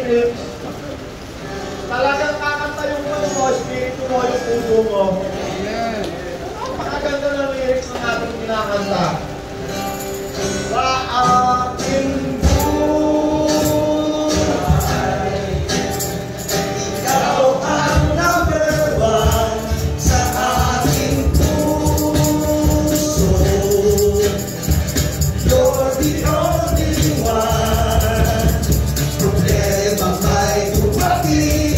lyrics, talagang kakanta yung puso mo, spirito mo, yung puso mo. Napakaganda ng lyrics ng ating kinakanta. Sa aking buhay, ikaw ang number one sa aking puso. You're the only one. Problema may dumating,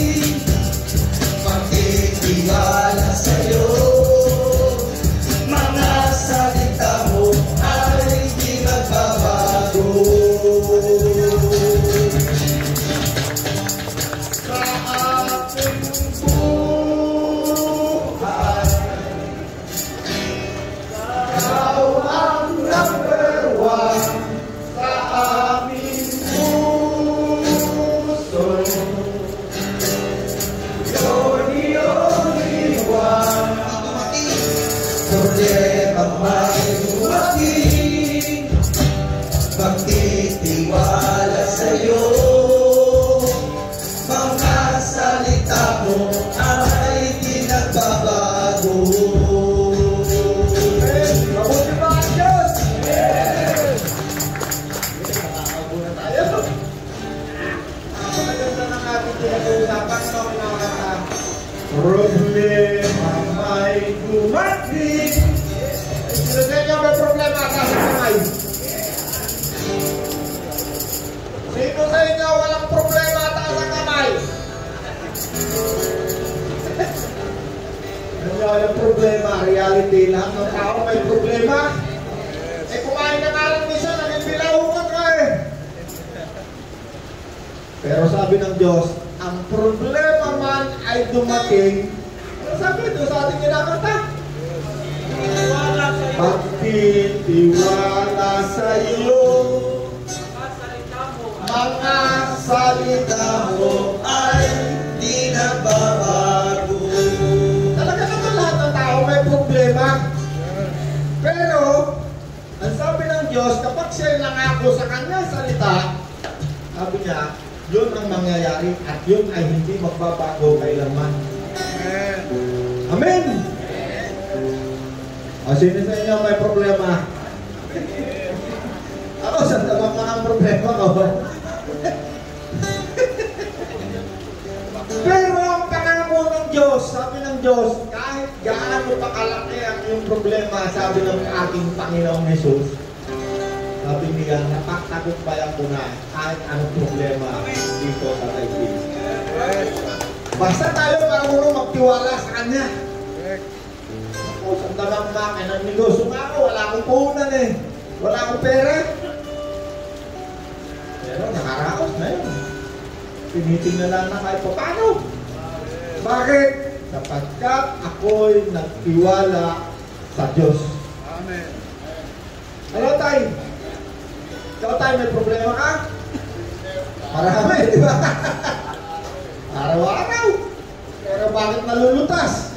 magtitiwala sa'yo. Mga salita mo ay di nagbabago. Sa aking buhay, ikaw ang number one sa aming puso. You're the only one. Problema may dumating, magtitiwala sa'yo. Mga salita mo ay di nagbabago. Mabuti ba ang Diyos? Nakakabuna tayo. Maganda ng ating pinag-uusapan sa kinakanta. Problema may dumating. Sino sa inyo may problema sa kamay? Sino sa inyo walang problema sa kamay? Ano walang problema? Reality, lahat ng tao may problema. Eh kumain na nga lang isa, naging bilaukan ka eh. Pero sabi ng Diyos, ang problema man ay dumating. Ano sabi ito sa ating kinakanta? Magtitiwala sa iyo. Mga salita mo ay di nagbabago. Talaga naman lahat ng tao may problema. Pero, ang sabi ng Diyos, kapag siya'y nangako sa kanyang salita, sabi niya, yun ang mangyayari at yun ay hindi magbabago kailanman. Amen! O, sino sa inyo may problema? Ako, sa tamang mga problema ko. Pero ang pangako ng Diyos, sabi ng Diyos, kahit gaano pa kalaki ang iyong problema, sabi ng ating Panginoong Jesus, sabi niya, napagtagumpayan ko na kahit anong problema dito sa daigdig. Basta tayo marunong magtiwala sa Kanya. Ako, sandagang makin ang negosyo nga ako, wala akong puhunan eh. Wala akong pera. Pero nakaraos na yun. Tinitingnan lang na kahit paano. Bakit? Sapagkat ako'y nagtiwala sa Diyos. Amen. Ano tayo? Ikaw tayo may problema ka? Marami, di ba? Araw-araw. Pero bakit nalulutas?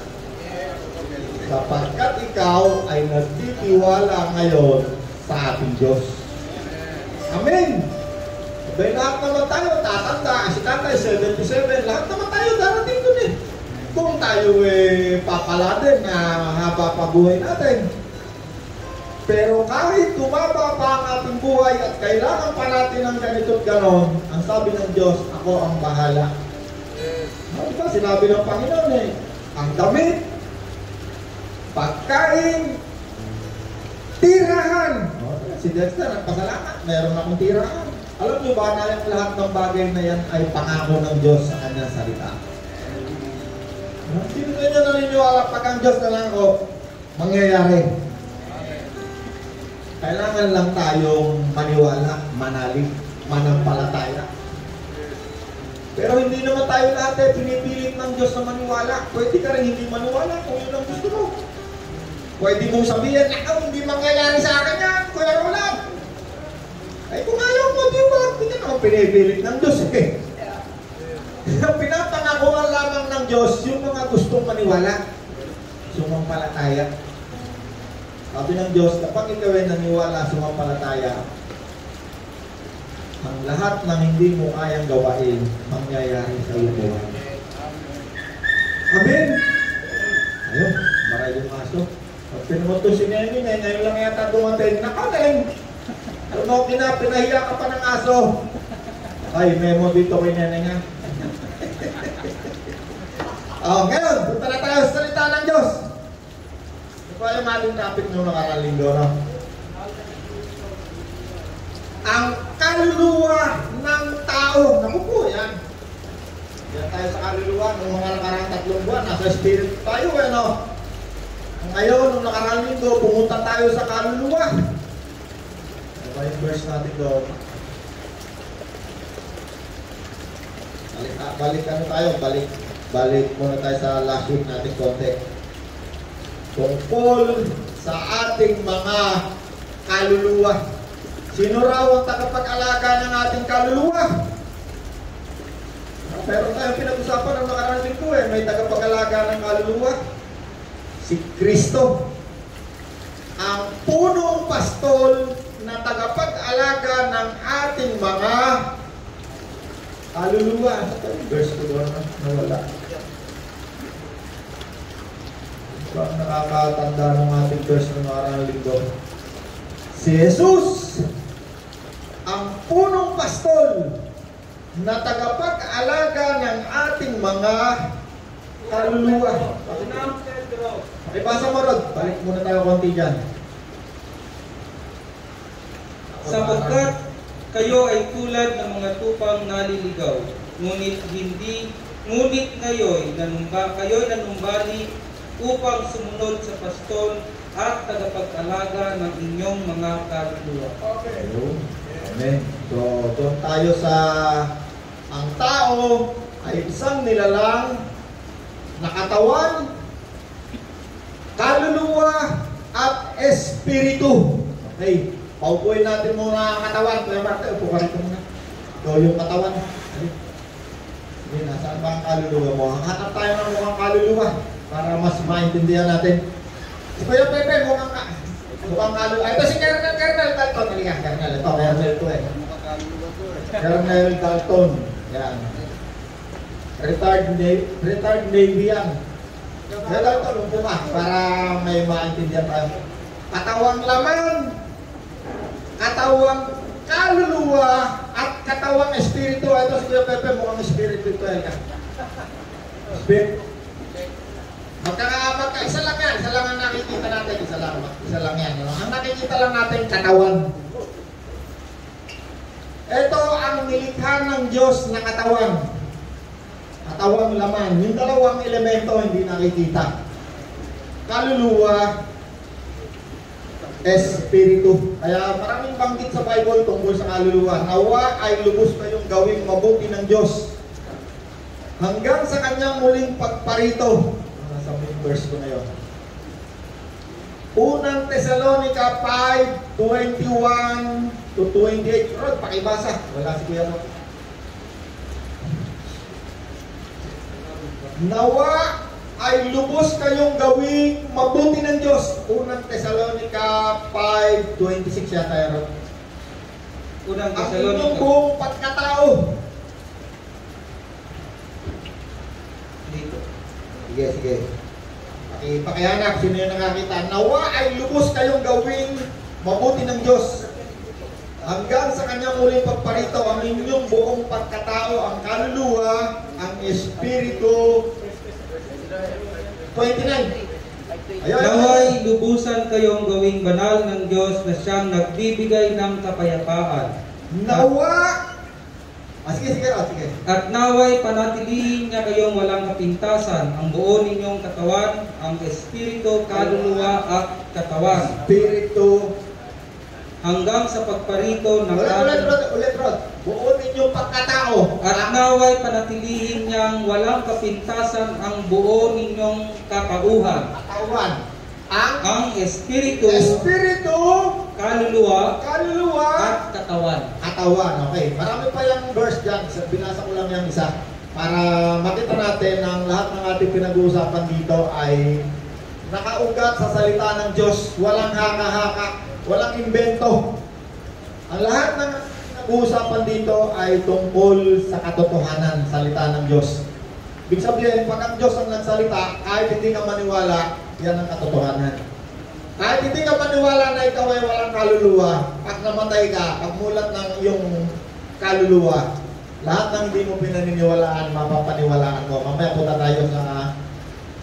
Sapagkat ikaw ay nagtitiwala ngayon sa ating Diyos. Amen! Sabay lahat naman tayo, tatanda. Si tatay, 77. Lahat naman tayo darating dun eh. Kung tayo papala din na haba pa buhay natin. Pero kahit tumaba pa ang ating buhay at kailangan pa natin ng ganito't ganon, ang sabi ng Diyos, ako ang bahala. Diba, sinabi ng Panginoon eh, ang damit, pagkain, tirahan. Si Dexter, nagpasalamat, meron akong tirahan. Alam niyo ba na yung lahat ng bagay na yan ay pangako ng Diyos sa kanyang salita? Sino na nyo naniniwala pag ang Diyos na lang ako mangyayari? Kailangan lang tayong maniwala, manalig, manampalataya. Pero hindi naman tayo lahat pinipilit ng Diyos na maniwala. Pwede ka rin hindi maniwala kung yun ang gusto mo. Pwede mong sabihin, hindi mangyayari sa akin yan, Kuya Roland. Ay kung ayaw mo, di ba? Hindi ka naman pinipilit ng Diyos eh. Pinapangakuan lamang ng Diyos yung mga gustong maniwala. Sumampalataya. Sabi ng Diyos, kapag ikaw ay naniwala, sumampalataya, ang lahat ng hindi mo kayang gawain, mangyayari sa iyo buhay. Amen? Ayun, maray yung aso. Pag pinumunto si Nene, ngayon lang yata dumating. Nako, Nene! Ano, pinahiya ka pa ng aso. Ay, memo dito kay Nene nga. Ngayon, punta na tayo sa salita ng Diyos. Ito pa yung ating topic nung nakarang linggo, no? Ang kaluluwa ng tao. Naku po, yan. Yan tayo sa kaluluwa. Nung mga nakarang 3 buwan, nasa spirit tayo, no? Ngayon, nung nakarang linggo, pumunta tayo sa kaluluwa. Ano ba yung verse natin doon? Balik muna tayo sa last week natin konti. Tungkol sa ating mga kaluluwa. Sino raw ang tagapag-alaga ng ating kaluluwa? Meron tayong pinag-usapan ng nakarang linggo may tagapag-alaga ng kaluluwa. Si Kristo. Ang punong pastol na tagapag-alaga ng ating mga kaluluwa. Verse ko doon na nawala. Bang nakakatanda ng ating verse ng nakarang linggo. Si Jesus, ang punong pastol na tagapag-alaga ng ating mga kaluluwa. Pakibasa mo, Rod. Balik muna tayo konti dyan. Sapagkat kayo ay tulad ng mga tupang naliligaw, ngunit kayo'y nanumbali upang sumunod sa pastol at tagapag-alaga ng inyong mga kaluluwa. Okay. Amen. So, doon tayo sa ang tao ay isang nilalang na katawan, kaluluwa, at espiritu. Okay. Paupuin natin muna ang katawan. Kuya Marta, upo ka rito muna. So, yung katawan. Sige, nasaan ba ang kaluluwa mo? Hanap tayo ng mukhang kaluluwa para mas maintindihan natin. Si Kuya Pepe, mukhang kaluluwa. Ito si Colonel Dalton. Halika, Colonel. Ito, Colonel to Colonel Dalton. Yan. Retired Navy yan. Colonel Dalton, upo ka para may maintindihan tayo. Katawang laman, katawang kaluluwa, at katawang espiritu. Ito si Kuya Pepe, mukhang spiritual ka. Spirit. Isa lang yan. Isa lang ang nakikita natin. Isa lang yan. Ang nakikita lang natin, katawan. Ito ang nilikha ng Diyos na katawan. Katawang laman. Yung dalawang elemento hindi nakikita. Kaluluwa, espiritu. Kaya maraming banggit sa Bible tungkol sa kaluluwa. Nawa ay lubos kayong gawing mabuti ng Diyos hanggang sa kanyang muling pagparito. Nasa verse ko na yun. Unang Thessalonica 5:21 to 28. Rod, pakibasa. Wala si Kuya mo. Nawa ay lubos kayong gawing mabuti ng Diyos. Unang Thessalonica 5:26 yata yun. Unang Ang Thessalonica. inyong buong pagkatao. Dito. Sige. Pakihanap, sino yung nakakita? Nawa ay lubos kayong gawing mabuti ng Diyos hanggang sa kanyang muling pagparito, ang inyong buong pagkatao, ang kaluluwa, ang espiritu. 29. Naway lubusan kayong gawing banal ng Diyos na siyang nagbibigay ng kapayapaan. Nawa! Sige. At naway panatilihin niya kayong walang kapintasan ang buo ninyong katawan, ang espiritu, kaluluwa at katawan. Espiritu. Hanggang sa pagparito ng Ulit, Rod. Buo ninyong pagkatao. At naway panatilihin niyang walang kapintasan ang buo ninyong katauhan. Katawan. Ang espiritu, kaluluwa, at katawan. Katawan, okay. Marami pa yung verse dyan. Binasa ko lang yung isa. Para makita natin ang lahat ng ating pinag-uusapan dito ay nakaugat sa salita ng Diyos. Walang haka-haka. Walang invento. Ang lahat ng pinag-uusapan dito ay tungkol sa katotohanan, salita ng Diyos. Ibig sabihin, pag ang Diyos ang nagsalita, kahit hindi ka maniwala, yan ang katotohanan. Kahit hindi ka maniwala na ikaw ay walang kaluluwa, pag namatay ka, pag mulat ng iyong kaluluwa, lahat ng hindi mo pinaniniwalaan, mapapaniwalaan mo. Mamaya punta tayo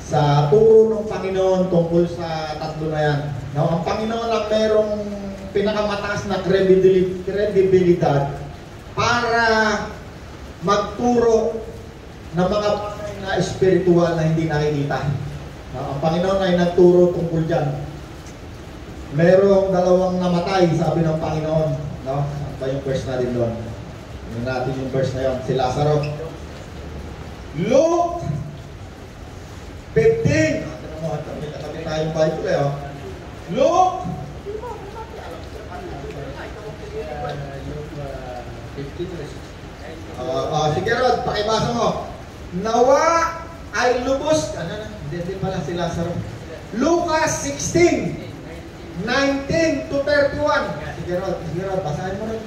sa turo ng Panginoon tungkol sa tatlo na yan. Now, ang Panginoon lang merong pinakamataas na kredibilidad para magturo ng mga bagay na espiritual na hindi nakikita. Ang Panginoon ay nagturo tungkol dyan. Merong 2 namatay, sabi ng Panginoon. No? Ano ba yung verse natin doon? Tingnan natin yung verse na yun. Si Lazaro. Luke 15. Tabi tayong Bible eh. Luke 15. Sige Rod, pakibasa mo. Nawa ay lubos. Hindi pala si Lazaro. Lucas 16, 19 to 31. Sige Rod, basahin mo rin.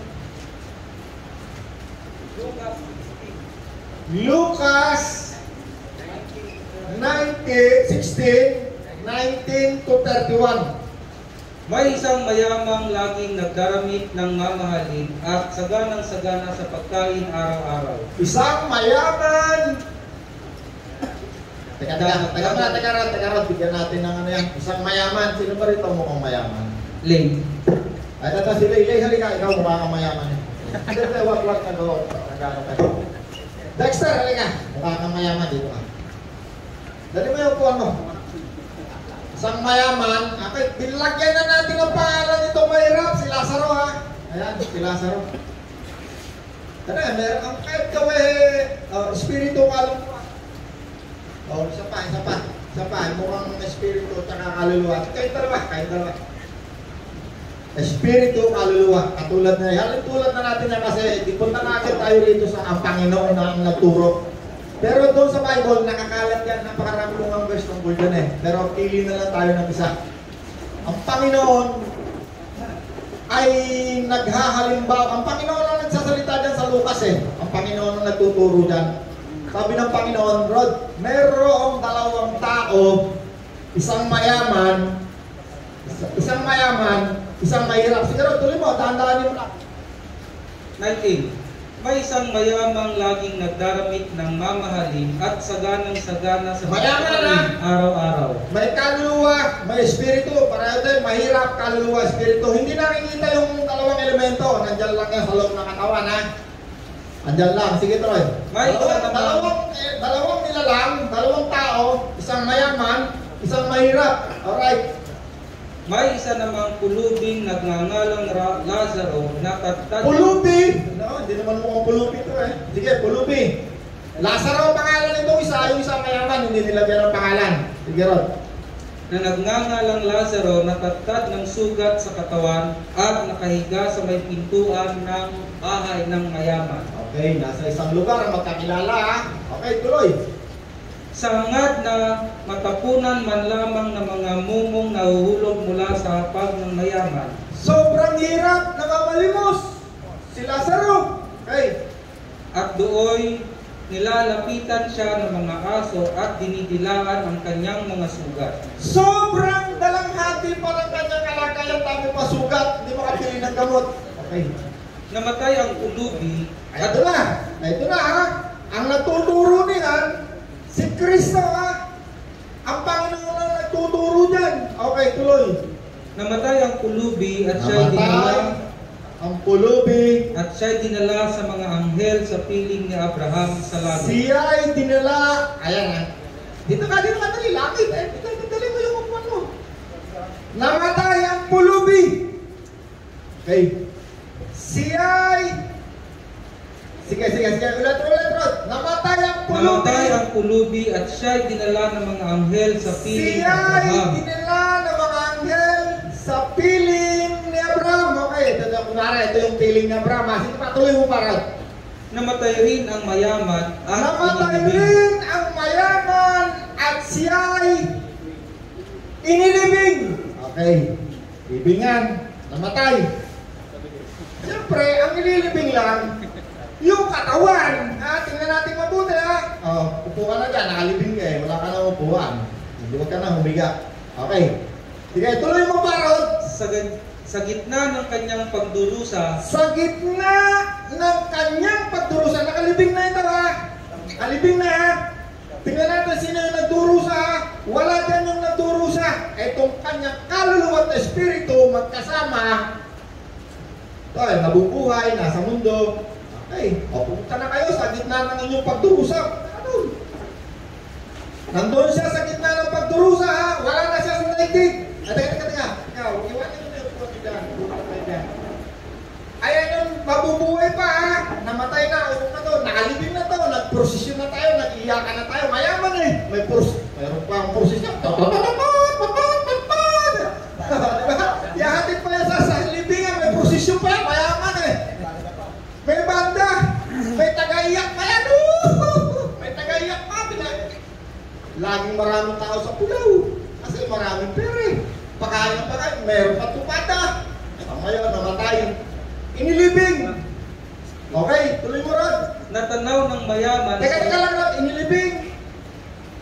Lucas 16, 19 to 31. May isang mayamang laging nagdaramit ng mamahalin at saganang-sagana sa pagkain araw-araw. Isang mayaman. Teka, bigyan natin ng ano yan. Isang mayaman. Sino ba rito mukhang mayaman? Ling. Ay, tata si Lay. Halika, ikaw mukha kang mayaman. Hindi, wag na doon. Nagano kayo. Dexter, halika. Mukha kang mayaman dito ka. Dali mo yung upuan mo. Isang mayaman, bilagyan na natin ang pangalan nito mahirap, si Lazaro ha. Ayan, si Lazaro. Meron ang kahit espiritu kaluluwa. Isa pa, mukhang espiritu at kaluluwa. Kahit dalawa. Espiritu, kaluluwa, katulad na yan. Tulad na natin na kasi, punta na agad tayo rito sa ang Panginoon na ang nagturo. Pero doon sa Bible, nakakalat yan, napakarami kong ang verse tungkol dyan eh. Pero pili na lang tayo ng isa. Ang Panginoon ay naghahalimbawa. Ang Panginoon ang nagsasalita dyan sa Lucas eh. Ang Panginoon ang nagtuturo dyan. Sabi ng Panginoon, Rod, merong 2 tao, isang mayaman, isang mahirap. Sige Rod, tuloy mo, dahan-dahanin mo lang. 19. May isang mayamang laging nagdaramit ng mamahalin at saganang-sagana sa pagkain araw-araw. May kaluluwa, may espiritu. Pareho din, mahirap, kaluluwa, espiritu. Hindi nakikita yung 2 elemento. Nandyan lang yan sa loob ng katawan, ha? Andyan lang. Sige, Troy. May dalawang nilalang, 2 tao, isang mayaman, isang mahirap. Alright. May isa namang pulubing nagngangalang Lazaro na katad... Pulubi! No, hindi naman mukhang pulubi ito eh. Sige, pulubi. Lazaro ang pangalan nitong isa, yung isang mayaman, hindi nilagyan ng pangalan. Sige, Rod. Na nagngangalang Lazaro na katad ng sugat sa katawan at nakahiga sa may pintuan ng bahay ng mayaman. Okay, nasa isang lugar ang magkakilala ha. Okay, tuloy. Sangad na matapunan man lamang ng mga mumong nahuhulog mula sa hapag ng mayaman. Sobrang hirap, nakamalimos. Si Lazaro. Okay. At dooy nilalapitan siya ng mga aso at dinidilaan ang kanyang mga sugat. Sobrang dalanghati pa ng kanyang kalagayan, dami pa sugat, hindi makapili ng gamot. Okay. Namatay ang ulubi. Ito na ha. Ang natuturo niyan, si Kristo ha. Ang Panginoon ang nagtuturo dyan. Okay, tuloy. Namatay ang pulubi at siya'y dinala sa mga anghel sa piling ni Abraham sa langit. Siya'y dinala. Ayan ha. Dito ka dali. Langit eh. Dali mo yung upuan mo. Namatay ang pulubi. Okay. Siya'y Sige. Ulit. Namatay ang pulubi at siya'y dinala ng mga anghel sa piling ni Abraham. Siya'y dinala ng mga anghel sa piling ni Abraham. Okay, ito yung piling ni Abraham. Sige, patuloy mo para. Namatay rin ang mayaman at siya'y inilibing. Okay, libingan, namatay. Siyempre, ang inilibing libing lang yung katawan. Tingnan natin mabuti upo ka na dyan, nakalibing ka wala ka na upuan. Hindi wag ka na humiga. Okay. Sige, tuloy mo parod. Sa gitna ng kanyang pagdurusa, sa gitna ng kanyang pagdurusa, nakalibing na ito Nakalibing na Tingnan natin sino yung nagdurusa Wala dyan yung nagdurusa. Itong kanyang kaluluwa at espiritu magkasama. Ito nabubuhay, nasa mundo. Okay, pupunta na kayo sa gitna ng inyong pagdurusa. Nandun siya sa gitna ng pagdurusa Wala na siya sa daigdig. Teka. Ikaw, iwanan nyo na yung pagdigan. Ayan yung mabubuhay pa Namatay na, upo na to, nakalibing na to, nagprosesyon na tayo, nag-iyakan na tayo, mayaman mayroon pa ang prosesyon. Ihahatid pa yan sa libingan, may prosesyon pa yan, mayaman May banda, may tagaiyak pa yan, may tagaiyak pa, laging maraming tao sa Pulaw, kasi maraming pera pagkain, mayroon pa tupada, ngayon namatay, inilibing. Okay, tuloy mo ron. Natanaw ng mayaman. Teka lang ron, inilibing.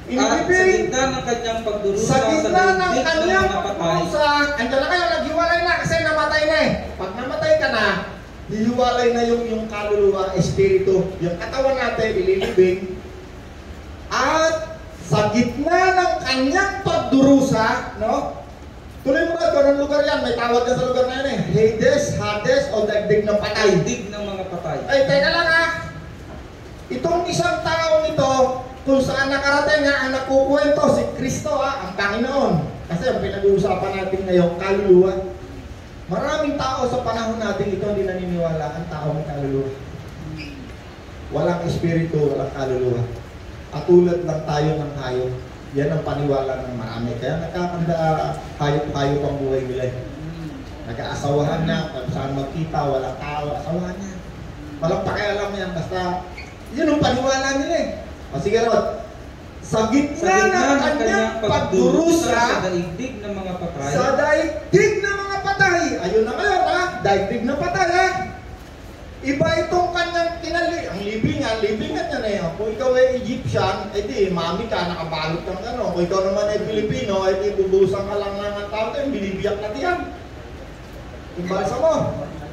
Sa gitna ng kanyang pagdurusa, sa gitna ng kanyang pagdurusa, andyan na kayo, naghiwalay na kasi namatay na Pag namatay ka na, hihiwalay na yung kaluluwa, espiritu, yung katawan natin, ililibing. At sa gitna ng kanyang pagdurusa, tuloy mo ba, doon ang lugar yan, may tawag yan sa lugar na yan Hades, o daigdig ng patay. Daigdig ng mga patay. Ay, teka lang Itong isang taong ito, kung saan nakarating ang nagkukwento, si Kristo ang Panginoon. Kasi ang pinag-uusapan natin ngayon, kaluluwa. Maraming tao sa panahon natin ito hindi naniniwala ang tao may kaluluwa. Walang espiritu, walang kaluluwa. Katulad lang tayo ng hayop. Yan ang paniwala ng marami. Kaya nakakanda hayop-hayop ang buhay nila. Nag-aasawahan niya, kung saan magkita, walang tao, asawahan niya. Walang pakialam yan, basta yun ang paniwala nila Sige Rod, sa gitna ng kanyang pagdurusa, sa daigdig ng mga patay, sa daigdig ng mga patay, ayun na ngayon daigdig na patay Iba itong kanyang ang libingan niya Kung ikaw ay Egyptian, di mami ka, nakabalot kang Kung ikaw naman ay Pilipino, di bubusan ka lang ng tao tayo, binibiyak na diyan. Yung balsa mo,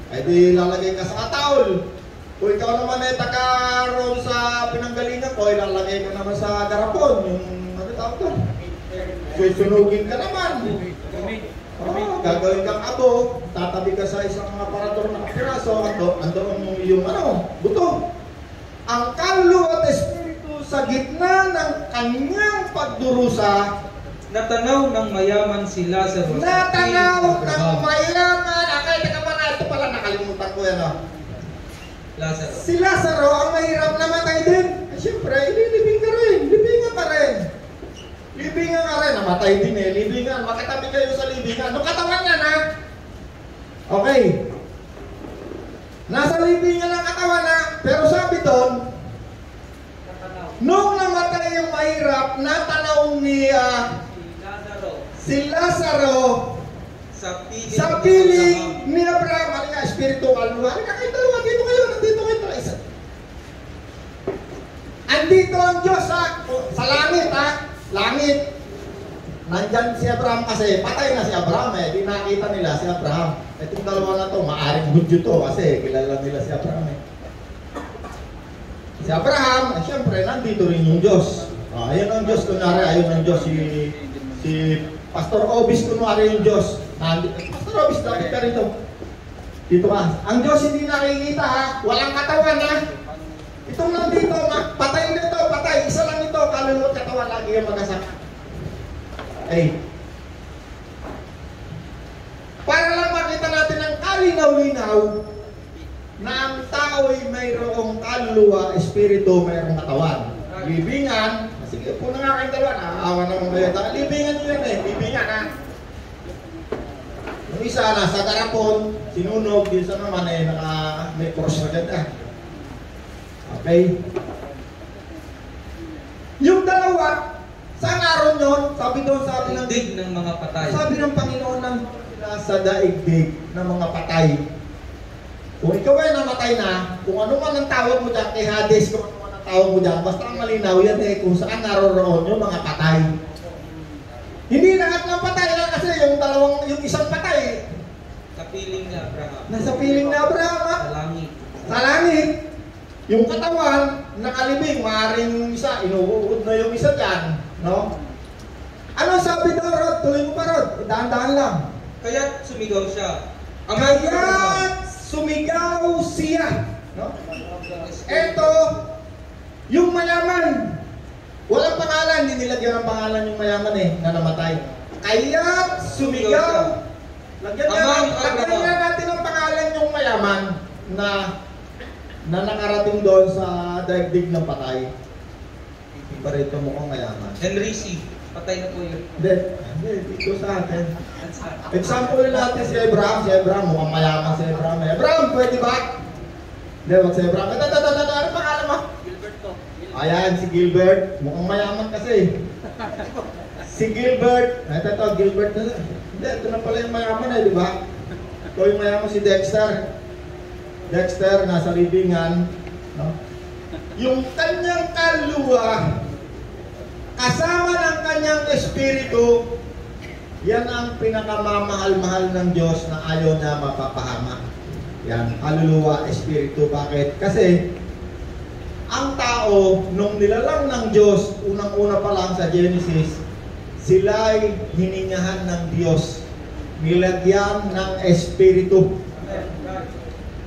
di lalagay ka sa ataol. Kung ikaw naman ay taga-roon sa pinanggalingan ko, ilalagay ka naman sa garapon, yung tawag to. Sunugin ka naman. Gagawin kang abo, tatabi ka sa isang aparador na piraso, andoon yung buto. Ang kaluluwa at espiritu sa gitna ng kanyang pagdurusa, natanaw ng mayaman si Lazaro. Natanaw ng mayaman. Teka pa ito pala nakalimutan ko yan Lazaro. Si Lazaro ang mahirap namatay din. Siyempre, ililibing ka rin. Libingan ka rin. Libingan ka rin. Namatay din libingan. Makatabi kayo sa libingan. Anong katawan yan Okay. Nasa libingan ang katawan pero sabi doon, nung namatay yung mahirap, natanaw ni si Lazaro sa piling ni Abraham. Halika, espiritu kaluluwa. Halika kayo dalawa, dito kayo, nandito kayo. Andito ang Diyos sa langit Langit. Nandyan si Abraham kasi patay na si Abraham Di nakita nila si Abraham. Itong dalawa na to, maaring Hudyo to kasi kilala nila si Abraham Si Abraham, siyempre nandito rin yung Diyos. Ayun ang Diyos, kunwari, ayun ang Diyos si Pastor Obis, kunwari yung Diyos. Pastor Obis, dapat ka rito. Dito ka. Ang Diyos hindi nakikita walang katawan Itong nandito, patay nito, patay. Isa lang ito, kaluluwa at katawan, lagi yung magkasama. Para lang makita natin ang kalinaw-linaw na ang tao ay mayroong kaluluwa, espiritu, mayroong katawan. Libingan, sige po na nga kayong dalawa, naawa naman kayo. Libingan nyo yan libingan Yung isa nasa garapon, sinunog, yung isa naman may cross na ganda. Okay? Yung dalawa, saan naroon yun? Sabi ng daigdig ng mga patay. Sabi ng Panginoon ng sa daigdig ng mga patay. Kung ikaw ay namatay na, kung ano man ang tawag mo dyan kay Hades, kung ano man ang tawag mo dyan, basta ang malinaw yan kung saan naroroon yung mga patay. Hindi lahat ng patay lang kasi yung isang patay. Sa piling ni Abraham. Nasa piling ni Abraham, ha? Sa langit. Sa langit. Yung katawan, nakalibing, maaaring isa, inuuod na yung isa dyan, no? Ano sabi daw, Rod? Tuloy mo pa, Rod. Dahan-dahan lang. Kaya sumigaw siya. Kaya sumigaw siya, no? Eto, yung mayaman. Walang pangalan, hindi nilagyan ng pangalan yung mayaman na namatay. Kaya sumigaw. Lagyan nga natin ng pangalan yung mayaman na nakarating doon sa daigdig ng patay. Iba rito mukhang mayaman. Henry C. Patay na po yun. Hindi, dito sa atin. Example natin si Abraham. Si Abraham, mukhang mayaman si Abraham. Abraham, pwede ba? Hindi, wag si Abraham. Ano pangalan mo? Gilbert to. Ayan, si Gilbert. Mukhang mayaman kasi. Si Gilbert. Ito, Gilbert na. Hindi, ito na pala yung mayaman di ba? Ito yung mayaman si Dexter. Dexter, nasa libingan. No? Yung kanyang kaluluwa, kasama ng kanyang espiritu, yan ang pinakamamahal-mahal ng Diyos na ayaw na mapapahama. Yan, kaluluwa, espiritu. Bakit? Kasi, ang tao, nung nilalang ng Diyos, unang-una pa lang sa Genesis, sila'y hiningahan ng Diyos. Nilagyan ng espiritu.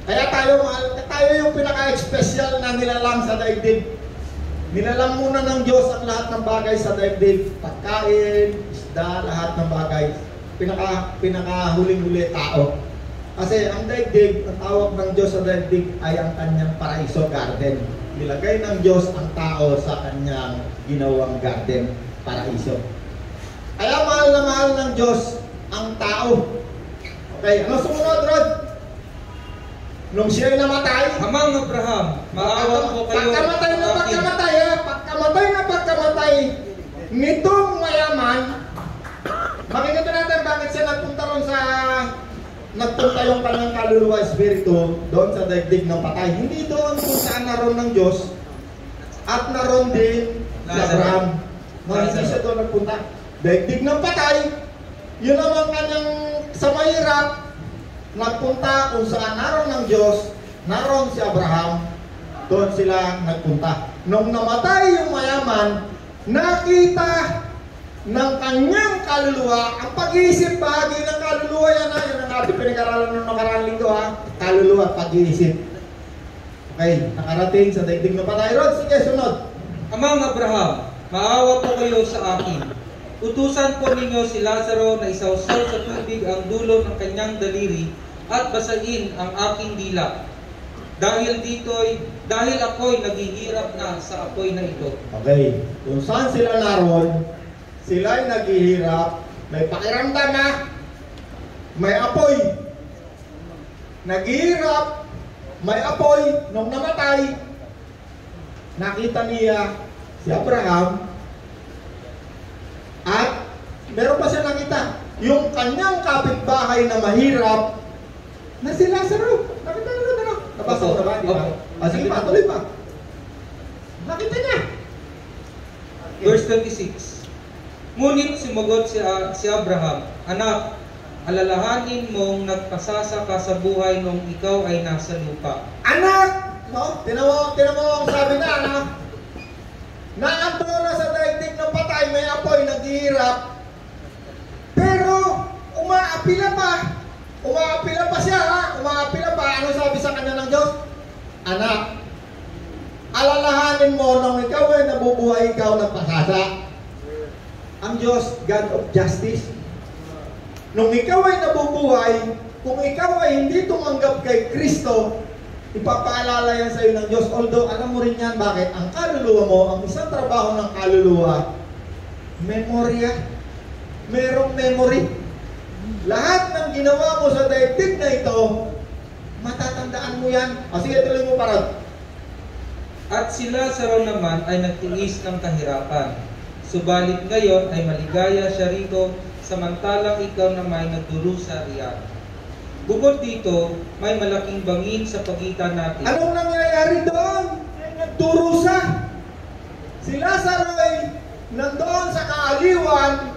Kaya tayo yung pinaka-espesyal na nilalang sa daigdig. Nilalang muna ng Diyos ang lahat ng bagay sa daigdig. Pagkain, isda, lahat ng bagay. Pinaka-huling-huli tao. Kasi ang daigdig, ang tawag ng Diyos sa daigdig ay ang kanyang paraiso garden. Nilagay ng Diyos ang tao sa kanyang ginawang garden, paraiso. Kaya mahal na mahal ng Diyos ang tao. Okay, ano sumunod, Rod? Nung siya'y namatay, Amang Abraham, maawa po kayo. Pagkamatay nitong mayaman, makikita natin bakit siya nagpunta yung kanyang kaluluwa espiritu doon sa daigdig ng patay. Hindi doon kung saan naroon ng Diyos at naroon din si Abraham. Hindi siya doon nagpunta. Daigdig ng patay, yun naman kanyang sa mahirap, nagpunta kung saan naroon ng Diyos, naroon si Abraham, doon sila nagpunta. Nung namatay yung mayaman, nakita ng kanyang kaluluwa, ang pag-iisip bahagi ng kaluluwa yan yun ang ating pinag-aralan ng nakaraang linggo kaluluwa at pag-iisip. Okay, nakarating sa daigdig ng patay. Rod, sige, sunod. Amang Abraham, maawa po kayo sa akin. Utusan po ninyo si Lazaro na isawsaw sa tubig ang dulo ng kanyang daliri at basahin ang aking dila. Dahil ako'y naghihirap na sa apoy na ito. Okay, kung saan sila naroon, sila'y naghihirap, may pakiramdam may apoy. Naghihirap, may apoy. Nung namatay, nakita niya si Abraham at meron pa siya nakita. Yung kanyang kapitbahay na mahirap na si Lazaro. Nakita niyo na nabasa ko na ba? Di ba? Sige pa, tuloy pa. Nakita niya. Verse 26. Ngunit sumagot si Abraham, Anak, alalahanin mong nagpasasa ka sa buhay nung ikaw ay nasa lupa. Anak! No? Tinawa ang sabi na, anak. Naanto na sa daigdig ng patay, may apoy, naghihirap. Pero, umaapila pa. Umaapila pa siya, umaapila pa. Ano sabi sa kanya ng Diyos? Anak, alalahanin mo nung ikaw ay nabubuhay, ikaw nagpasasa. Ang Diyos, God of Justice. Nung ikaw ay nabubuhay, kung ikaw ay hindi tumanggap kay Kristo, ipapaalala yan sa iyo ng Diyos. Although, alam mo rin yan, bakit? Ang kaluluwa mo, ang isang trabaho ng kaluluwa, memorya. Merong memory. Lahat ng ginawa mo sa daigdig na ito, matatandaan mo yan. Sige, tuloy mo para. At si Lazaro naman ay nagtiis ng kahirapan. Subalit ngayon ay maligaya siya rito, samantalang ikaw naman nagdurusa riyan. Bukod dito, may malaking bangin sa pagitan natin. Anong nangyayari doon? Ay nagturusa. Si Lazaro ay nandoon sa kaaliwan.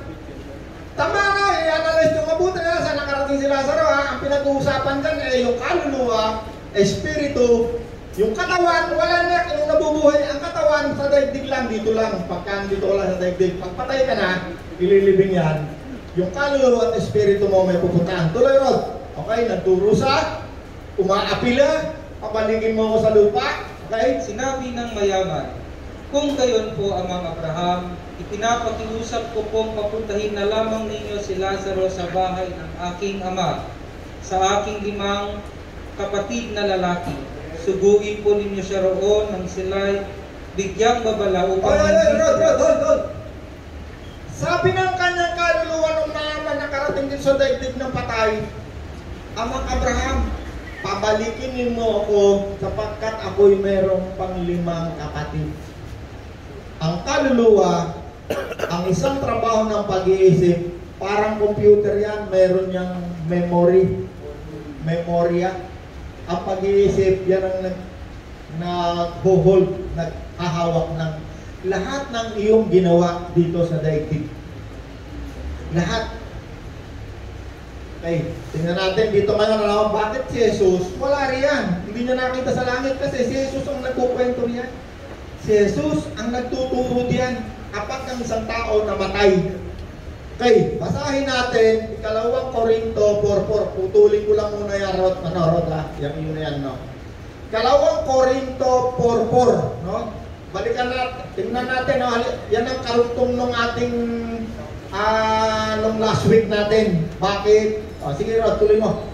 Tama nga, i-analyze nyo mabuti na saan nakarating si Lazaro ha. Ang pinag-uusapan dyan ay yung kaluluwa, espiritu, yung katawan, wala na yung nabubuhay. Ang katawan sa daigdig lang, dito lang. Pagka dito lang sa daigdig, pagpatay ka na, ililibing yan. Yung kaluluwa at espiritu mo may pupuntahan. Tuloy Rod. Okay, nagturusa, umaapila, papaligin mo ako sa lupa. Okay? Sinabi ng mayaman, kung gayon po, Amang Abraham, ipinapakiusap ko pong papuntahin na lamang ninyo si Lazaro sa bahay ng aking ama, sa aking 5 kapatid na lalaki. Suguin po ninyo siya roon nang sila'y bigyang babala upang Rod. Sabi ng kanyang kaluluwa nung mayaman na karating din sa daigdig ng patay, Amang Abraham, pabalikin mo ako sapagkat ako'y merong 5 kapatid. Ang kaluluwa, ang isang trabaho ng pag-iisip, parang computer yan, meron niyang memorya. Ang pag-iisip, yan ang nag-hold, naghahawak ng lahat ng iyong ginawa dito sa daigdig. Lahat. Okay, tingnan natin dito ngayon, bakit si Jesus? Wala riyan. Hindi niya nakita sa langit kasi si Jesus ang nagkukwento riyan. Si Jesus ang nagtuturo diyan kapag ang isang tao namatay. Okay, basahin natin 2 Korinto 4:4. Putulin ko lang muna yan, Rod. Yan yun na yan, no? 2 Korinto 4:4, no? Balikan natin, tingnan natin, no? Yan ang karugtong ng ating nung last week natin. Bakit? Sige Rod, tuloy mo.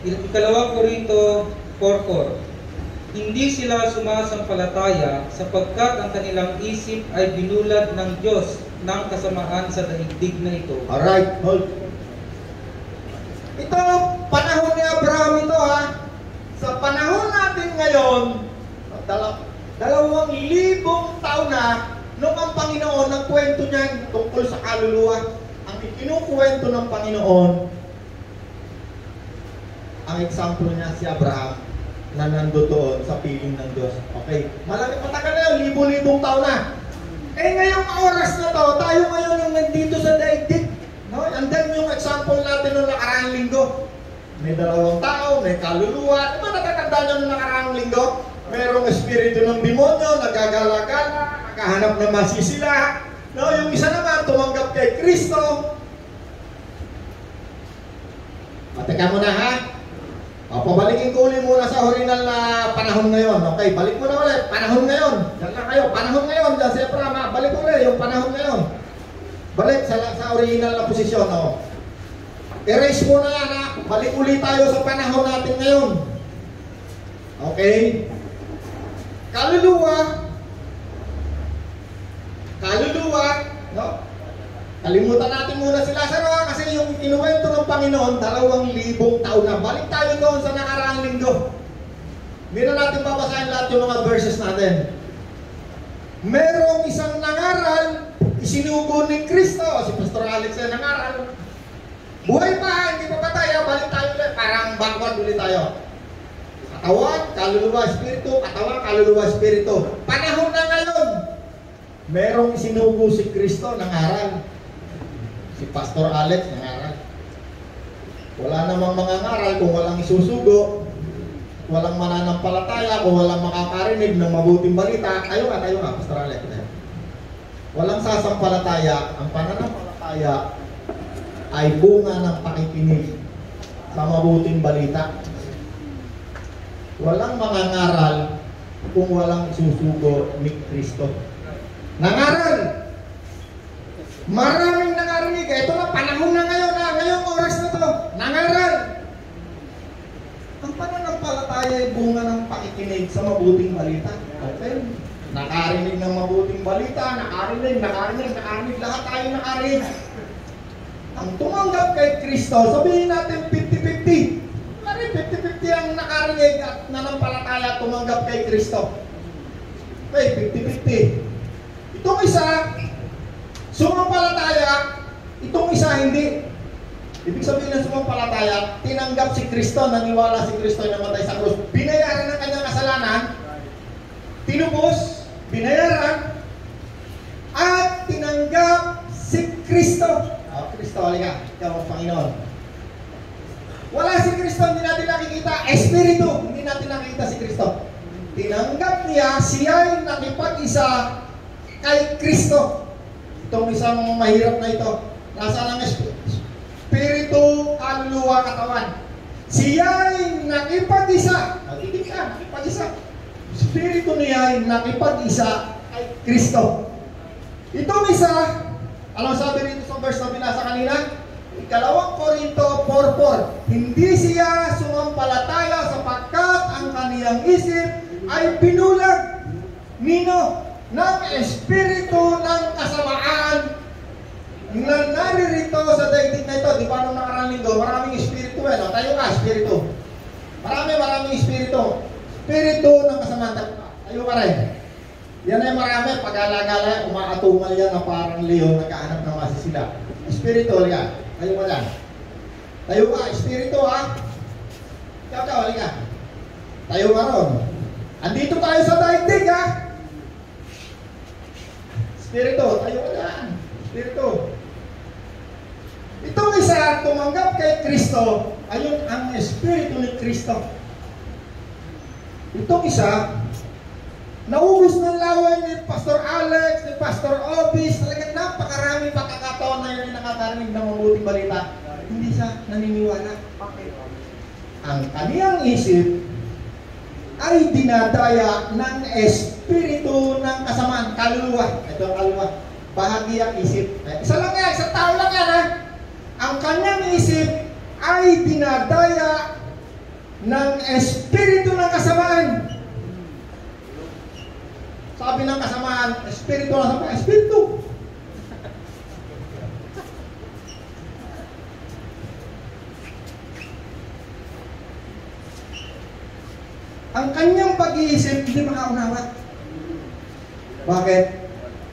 2 Korinto 4:4. Hindi sila sumasampalataya sapagkat ang kanilang isip ay binulad ng Diyos ng kasamaan sa daigdig na ito. Alright, hold. Ito, panahon ni Abraham ito ha. Sa panahon natin ngayon, 2,000 taon na, nung ang Panginoon, nagkwento niyan tungkol sa kaluluwa. Ang ikinukwento ng Panginoon, ang example niya si Abraham na nandoon sa piling ng Diyos. Okay, matagal na yun, libo-libong taon na. Ngayong oras na to, tayo ngayon yung nandito sa daigdig. No? And then yung example natin noong nakaraang linggo. May 2 tao, may kaluluwa. Diba natatanda nyo noong nakaraang linggo? Merong espiritu ng demonyo, nagagala-gala, naghahanap ng masisila. No, yung isa naman, tumanggap kay Kristo. Teka muna ha. Pabalikin ko ulit muna sa original na panahon ngayon. Okay, balik mo na ulit. Panahon ngayon. Diyan lang kayo. Panahon ngayon. Diyan sa Abraham. Balik ulit yung panahon ngayon. Balik sa original na posisyon. Oh. Erase mo na yan ha. Balik ulit tayo sa panahon natin ngayon. Okay. Kaluluwa, no? Kalimutan natin muna si Lazaro kasi yung inuwento ng Panginoon, 2,000 taon na. Balik tayo doon sa nakaraang linggo. Hindi na natin babasahin lahat yung mga verses natin. Merong isang nangaral, isinugo ni Kristo. Si Pastor Alex ay nangaral. Buhay pa, hindi pa patay. Balik tayo ulit. Parang backward ulit tayo. Katawan, kaluluwa, espiritu. Katawan, kaluluwa, espiritu. Panahon na ngayon. Merong isinugo si Kristo, nangaral. Si Pastor Alex, nangaral. Wala namang mga ngaral kung walang isusugo, walang mananampalataya, kung walang makakarinig ng mabuting balita. Tayo nga, Pastor Alex. Walang sasampalataya. Ang pananampalataya ay bunga ng pakikinig sa mabuting balita. Walang mga ngaral kung walang isusugo ni Kristo. Nangaral! Maraming nangarinig. Ito na, panahon na ngayon na. Ngayong oras na to. Nangaral! Ang pananampalataya ay bunga ng pakikinig sa mabuting balita. Okay? Nakarinig ng mabuting balita. Nakarinig. Lahat tayo nakarinig. Ang tumanggap kay Kristo, sabihin natin 50-50. Pari 50-50 ang nakarinig at nanampalataya tumanggap kay Kristo. Okay, 50-50. Itong isa, sumampalataya, itong isa hindi. Ibig sabihin ng sumampalataya, tinanggap si Kristo, naniwala si Kristo na namatay sa krus, binayaran ng kanyang kasalanan, tinubos, binayaran, at tinanggap si Kristo. Kristo, halika, ikaw ang Panginoon. Wala si Kristo, hindi natin nakikita. Espiritu, hindi natin nakikita si Kristo. Tinanggap niya, siya'y nakipag-isa kay Kristo. Itong isang mahirap na ito. Nasa ng Espiritu, kaluluwa, katawan. Siya'y nakipag-isa. Magiging ka, nakipag-isa. Espiritu niya'y nakipag-isa kay Kristo. Itong isa, alam sabi rito sa verse na binasa kanina, 2 Korinto 4:4, hindi siya sumampalataya sapagkat ang kaniyang isip ay binulag nino ng espiritu ng kasamaan na naririto sa daigdig na ito. Di ba nung nakaraang linggo, maraming espiritu tayo ka, espiritu. Maraming espiritu. Espiritu ng kasamaan. Tayo ka rin. Yan ay marami, pag-alagala, umaatungal yan na parang leon, nagkahanap ng masisila. Espiritu, halika. Tayo ka dyan. Tayo ka, espiritu ha. Ikaw, halika. Tayo ka ron. Andito tayo sa daigdig ha. Espiritu, tayo ka dyan. Espiritu. Itong isa, tumanggap kay Kristo, ayun ang espiritu ni Kristo. Itong isa, naubos ng laway ni Pastor Alex, ni Pastor Obis, talagang napakaraming pagkakataon na yun nakakarinig ng mabuting balita. Hindi siya naniniwala. Ang kaniyang isip ay dinadaya ng espiritu ng kasamaan, kaluluwa. Ito ang kaluluwa. Bahagi ang isip. Isa lang yan, isang tao lang yan ha. Ang kanyang isip ay dinadaya ng espiritu ng kasamaan. Sabi ng kasamaan, espiritu lang sa espiritu. Ang kanyang pag-iisip hindi makaunawa. Bakit?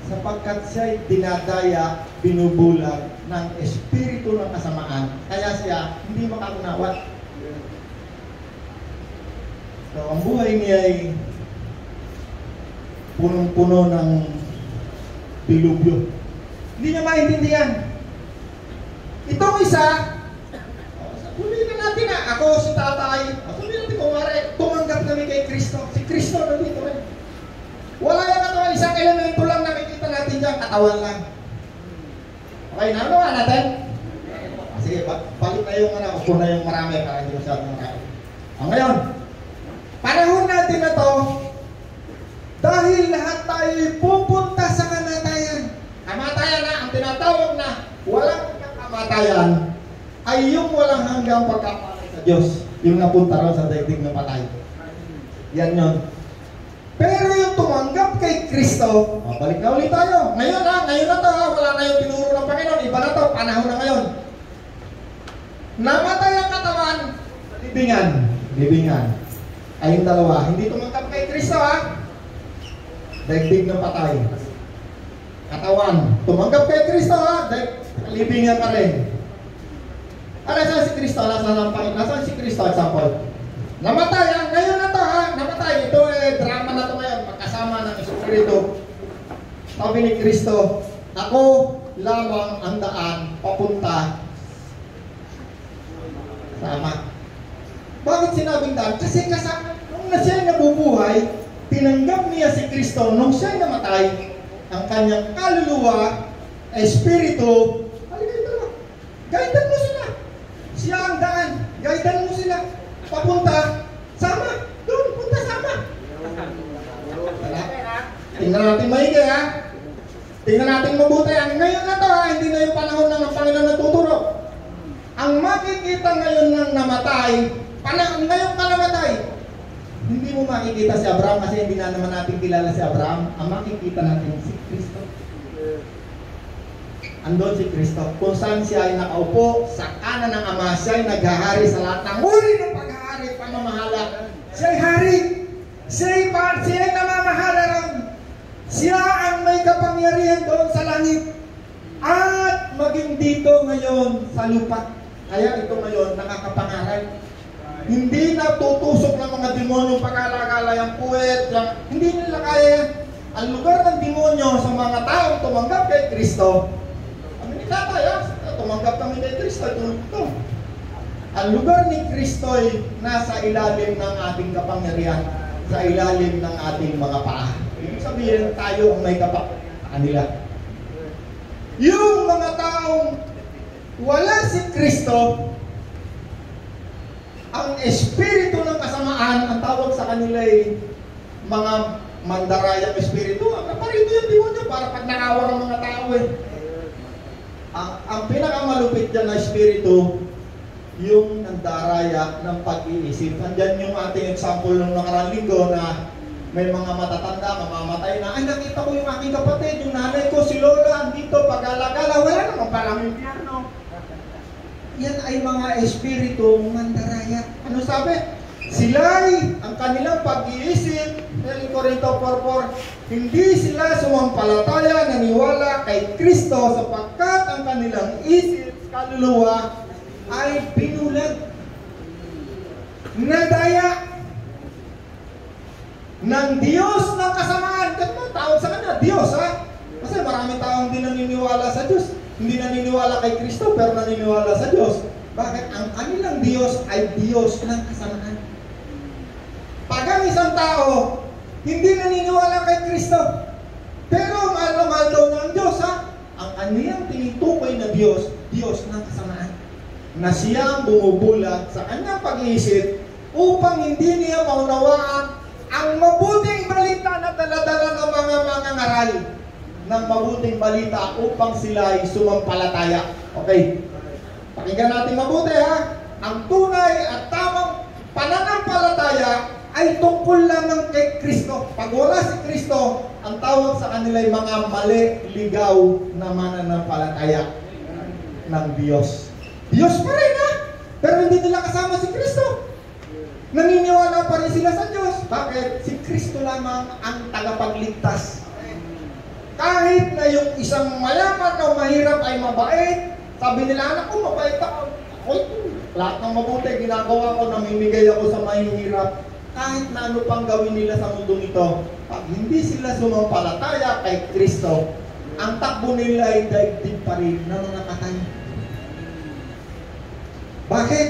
Sapagkat siya'y dinadaya, binubulag ng espiritu ng kasamaan. Kaya siya hindi makaunawa. So, ang buhay niya ay punong-puno ng dilubyo. Hindi niya maintindihan. Itong isa, sabihin na natin na ako si tatay, sabihin natin kung tumanggap kami kay Kristo. Si Kristo nandito rin. Wala yung katawan, isang elemento lang nakikita natin dyan, katawan lang. Okay, nanawa natin? Sige, balik na yung upo na yung marami para hindi masyadong marami. Ngayon, panahon natin na to, dahil lahat tayo pupunta sa kamatayan. Kamatayan na, ang tinatawag na walang kamatayan ay yung walang hanggang pagkapalay sa Diyos. Yung napunta raw sa daigdig na patay. Yan yun. Pero yung tumanggap kay Kristo, balik na ulit tayo. Ngayon na to ha, wala na yung tinuro ng Panginoon. Iba na to, panahon na ngayon. Namatay ang katawan, libingan. Ay yung dalawa, hindi tumanggap kay Kristo ha. Daigdig ng patay. Katawan, tumanggap kay Kristo ha, libingan ka rin. Nasaan si Kristo? Nasaan si Kristo? Example. Namatay, ngayon na to ha, namatay. Ito drama na to ngayon, pagkasama ng Espiritu. Sabi ni Kristo, ako lamang ang daan papunta sama. Bakit sinabing daan? Kasi nung na siya nabubuhay, tinanggap niya si Kristo nung siya namatay, ang kanyang kaluluwa, espiritu, gaidan mo sila. Siya ang daan, gaidan mo sila. Papunta, sama. Doon, punta sama. Tingnan natin maigi ha. Tingnan natin mabuti. Ngayon na to ha, hindi na yung panahon ng Panginoon natuturo. Ang makikita ngayon ng namatay, ngayong ka namatay, hindi mo makikita si Abraham kasi hindi na naman natin kilala si Abraham. Ang makikita natin si Kristo. Andun si Kristo. Kung saan siya ay nakaupo, sa kanan ng Ama, siya ay naghahari sa lahat ng uri ng paghahari, pamamahala. Siya ay hari. Siya ay namamahala ron. Siya ang may kapangyarihan doon sa langit. At maging dito ngayon sa lupa. Kaya ito ngayon, nakakapangaral. Hindi na tutusok ng mga demonyo pag-alakala yung puwet, hindi nila kaya yan. Ang lugar ng demonyo sa mga taong tumanggap kay Kristo, kami ni Tatay, tumanggap kami kay Kristo, ito. Ang lugar ni Kristo ay nasa ilalim ng ating kapangyarihan, sa ilalim ng ating mga paa. Ibig sabihin, tayo ang may kapak sa kanila. Yung mga taong wala si Kristo, ang espiritu ng kasamaan, ang tawag sa kanila ay mga mandarayang espiritu. Ang parito yung demonyo para pag nakawar ang mga tao eh. Ang pinakamalupit dyan na espiritu, yung nandaraya ng pag-iisip. Andyan yung ating example ng nakarang linggo na may mga matatanda, mamamatay na, ay nakita ko yung aking kapatid, yung nanay ko, si Lola, andito, pag-alagala, wala naman palang impyerno. Yan ay mga espiritu mandaraya. Ano sabi? Sila'y ang kanilang pag-iisip, 1 Corinto 4:4, hindi sila sumampalataya, naniwala kay Kristo sapagkat ang kanilang isip, kaluluwa, ay binulag. Nadaya ng Diyos ng kasamaan. Kasi tawag sa kanya, Diyos ha? Kasi maraming taong hindi naniniwala sa Diyos. Hindi naniniwala kay Kristo, pero naniniwala sa Diyos. Bakit? Ang kanilang Diyos ay Diyos ng kasamaan. Pag ang isang tao, hindi naniniwala kay Kristo, pero mahal na mahal daw niya ang Diyos ha? Ang kanilang tinutukoy na Diyos, Diyos ng kasamaan. Na siyang bumubulag sa kanyang pag-iisip upang hindi niya maunawaan ang mabuting balita na dala-dala ng mga ngaral ng mabuting balita upang sila ay sumampalataya. Okay. Pakinggan natin mabuti ha. Ang tunay at tamang pananampalataya ay tungkol lamang kay Kristo. Pag wala si Kristo, ang tawag sa kanila ay mga mali, ligaw na mananampalataya ng Diyos. Diyos pa rin ha, pero hindi nila kasama si Kristo. Naniniwala pa rin sila sa Diyos. Bakit? Si Kristo lamang ang tagapagligtas. Kahit na yung isang mayaman o mahirap ay mabait, sabi nila, anak ko, mabait ako. Lahat ng mabuti, ginagawa ko, namimigay ako sa mahihirap. Kahit na ano pang gawin nila sa mundo nito, pag hindi sila sumampalataya kay Kristo, ang takbo nila ay daigdig pa rin na mga katay. Bakit?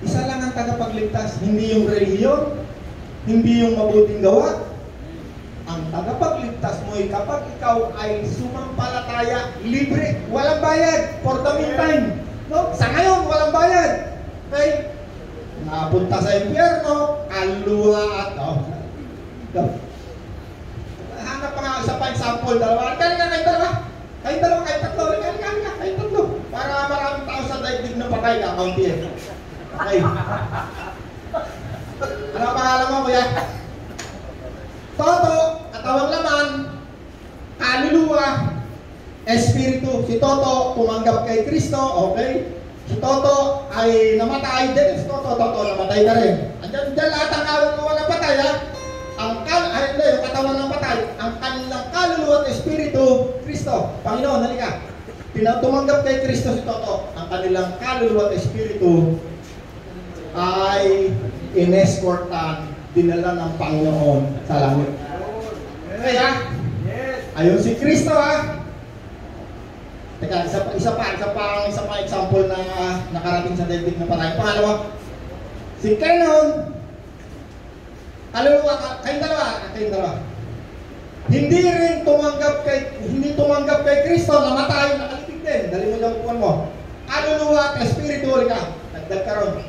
Isa lang ang tagapagligtas, hindi yung relihiyon, hindi yung mabuting gawa. Ang tagapagligtas mo ay kapag ikaw ay sumampalataya, libre, walang bayad, for the meantime. No? Sa ngayon, walang bayad. Okay? Napunta sa impyerno, kaluluwa at hanap pa nga isa pa example, dalawa. Kayong dalawa, kayong tatlo. Para maraming tao sa daigdig na patay ka, kaunti eh. Okay. Ano ang pangalan mo, kuya? Toto, katawang laman, kaluluwa, espiritu. Si Toto, tumanggap kay Kristo, okay? Si Toto ay namatay din. Si Toto namatay na rin. Andiyan lahat ang kaluluwa na patay, ha? Yung katawan ng patay, ang kanilang kaluluwa at espiritu, Kristo. Panginoon, halika. Tumanggap kay Kristo si Toto, ang kanilang kaluluwa at espiritu ay inescortan, dinala ng Panginoon sa langit. Kaya, ayun si Kristo ha. Teka, isa pa example na nakarating sa daigdig na patay. Pangalawa, si Kenon, kaluluwa, kayong dalawa. Hindi tumanggap kay Kristo, namatay, nakalitig din. Dali mo dyan upuan mo. Kaluluwa at espiritu, ka. Nagdag ka ron.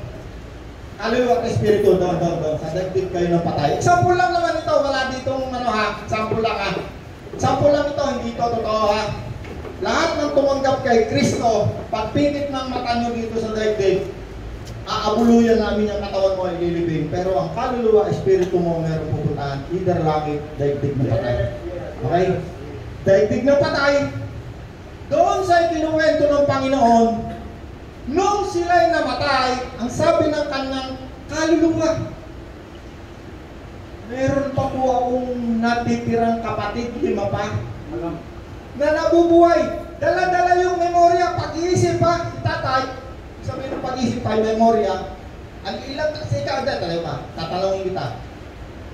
Kaluluwa at espiritu, doon. Sa daigdig kayo ng patay. Example lang naman ito, wala ditong example lang ha. Example lang ito, hindi ito totoo ha. Lahat ng tumanggap kay Kristo, pagpikit ng mata nyo dito sa daigdig, aabuluyan namin yung katawan mo ay lilibing. Pero ang kaluluwa, espiritu mo meron pupuntahan. Either langit, daigdig na patay. Okay? Daigdig na patay. Doon sa ikinuwento ng Panginoon, nung sila'y namatay, ang sabi ng kanyang kaluluwa, meron pa po akong natitirang kapatid, 5 pa, na nabubuhay. Dala-dala yung memorya, pag-iisip pa, si tatay, pag-isip tayo, memorya, ang ilang, kasi ikaw agad, tayo ba? Tatalongin kita.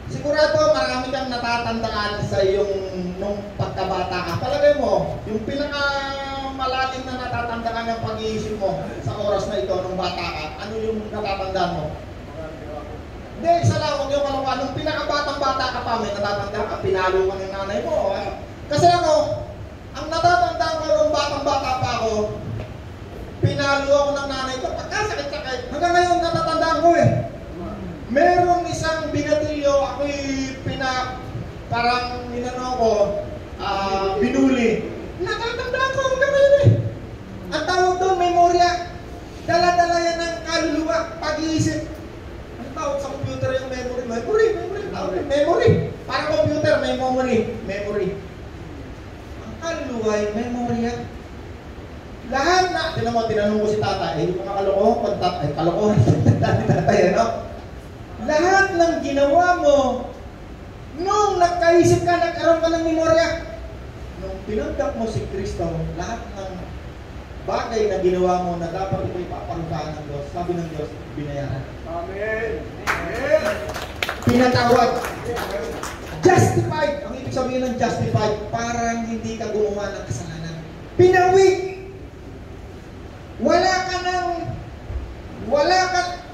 Sigurado marami kang natatandaan sa iyong nung pagkabata ka. Palagay mo, yung pinakamalalim na natatandaan ng pag-iisip mo sa oras na ito nung bata ka, ano yung natatandaan mo? Hindi, isa lang, huwag yung kalungan. Nung pinakabatang bata ka pa, may natatandaan ka, pinalo ka ng nanay mo. Kasi ako, ang natatandaan ko nung batang-bata pa ako, pinalo ako ng nanay ko, pagkasakit-sakit. Hanggang ngayon natatandaan ko eh. Merong isang binatilyo, ako'y parang minano ko, binuli. Natatandaan ko hanggang ngayon eh. Ang tawag doon, memorya. Dala-dala yan ng kaluluwa, pag-iisip. Ang tawag sa computer yung memory. Memory. Parang computer, may memory. Ang kaluluwa ay memorya. Lahat na, tinanong ko si tata, yung mga kalokohan, kalokohan, tatay, ano? Lahat ng ginawa mo, nung nagkaisip ka, nagkaroon ka ng memorya, nung tinanggap mo si Kristo, lahat ng bagay na ginawa mo na dapat ito'y paparusahan ng Diyos, sabi ng Diyos, binayaran. Amen. Amen. Pinatawad. Justified. Ang ibig sabihin ng justified, parang hindi ka gumawa ng kasalanan. Pinawig.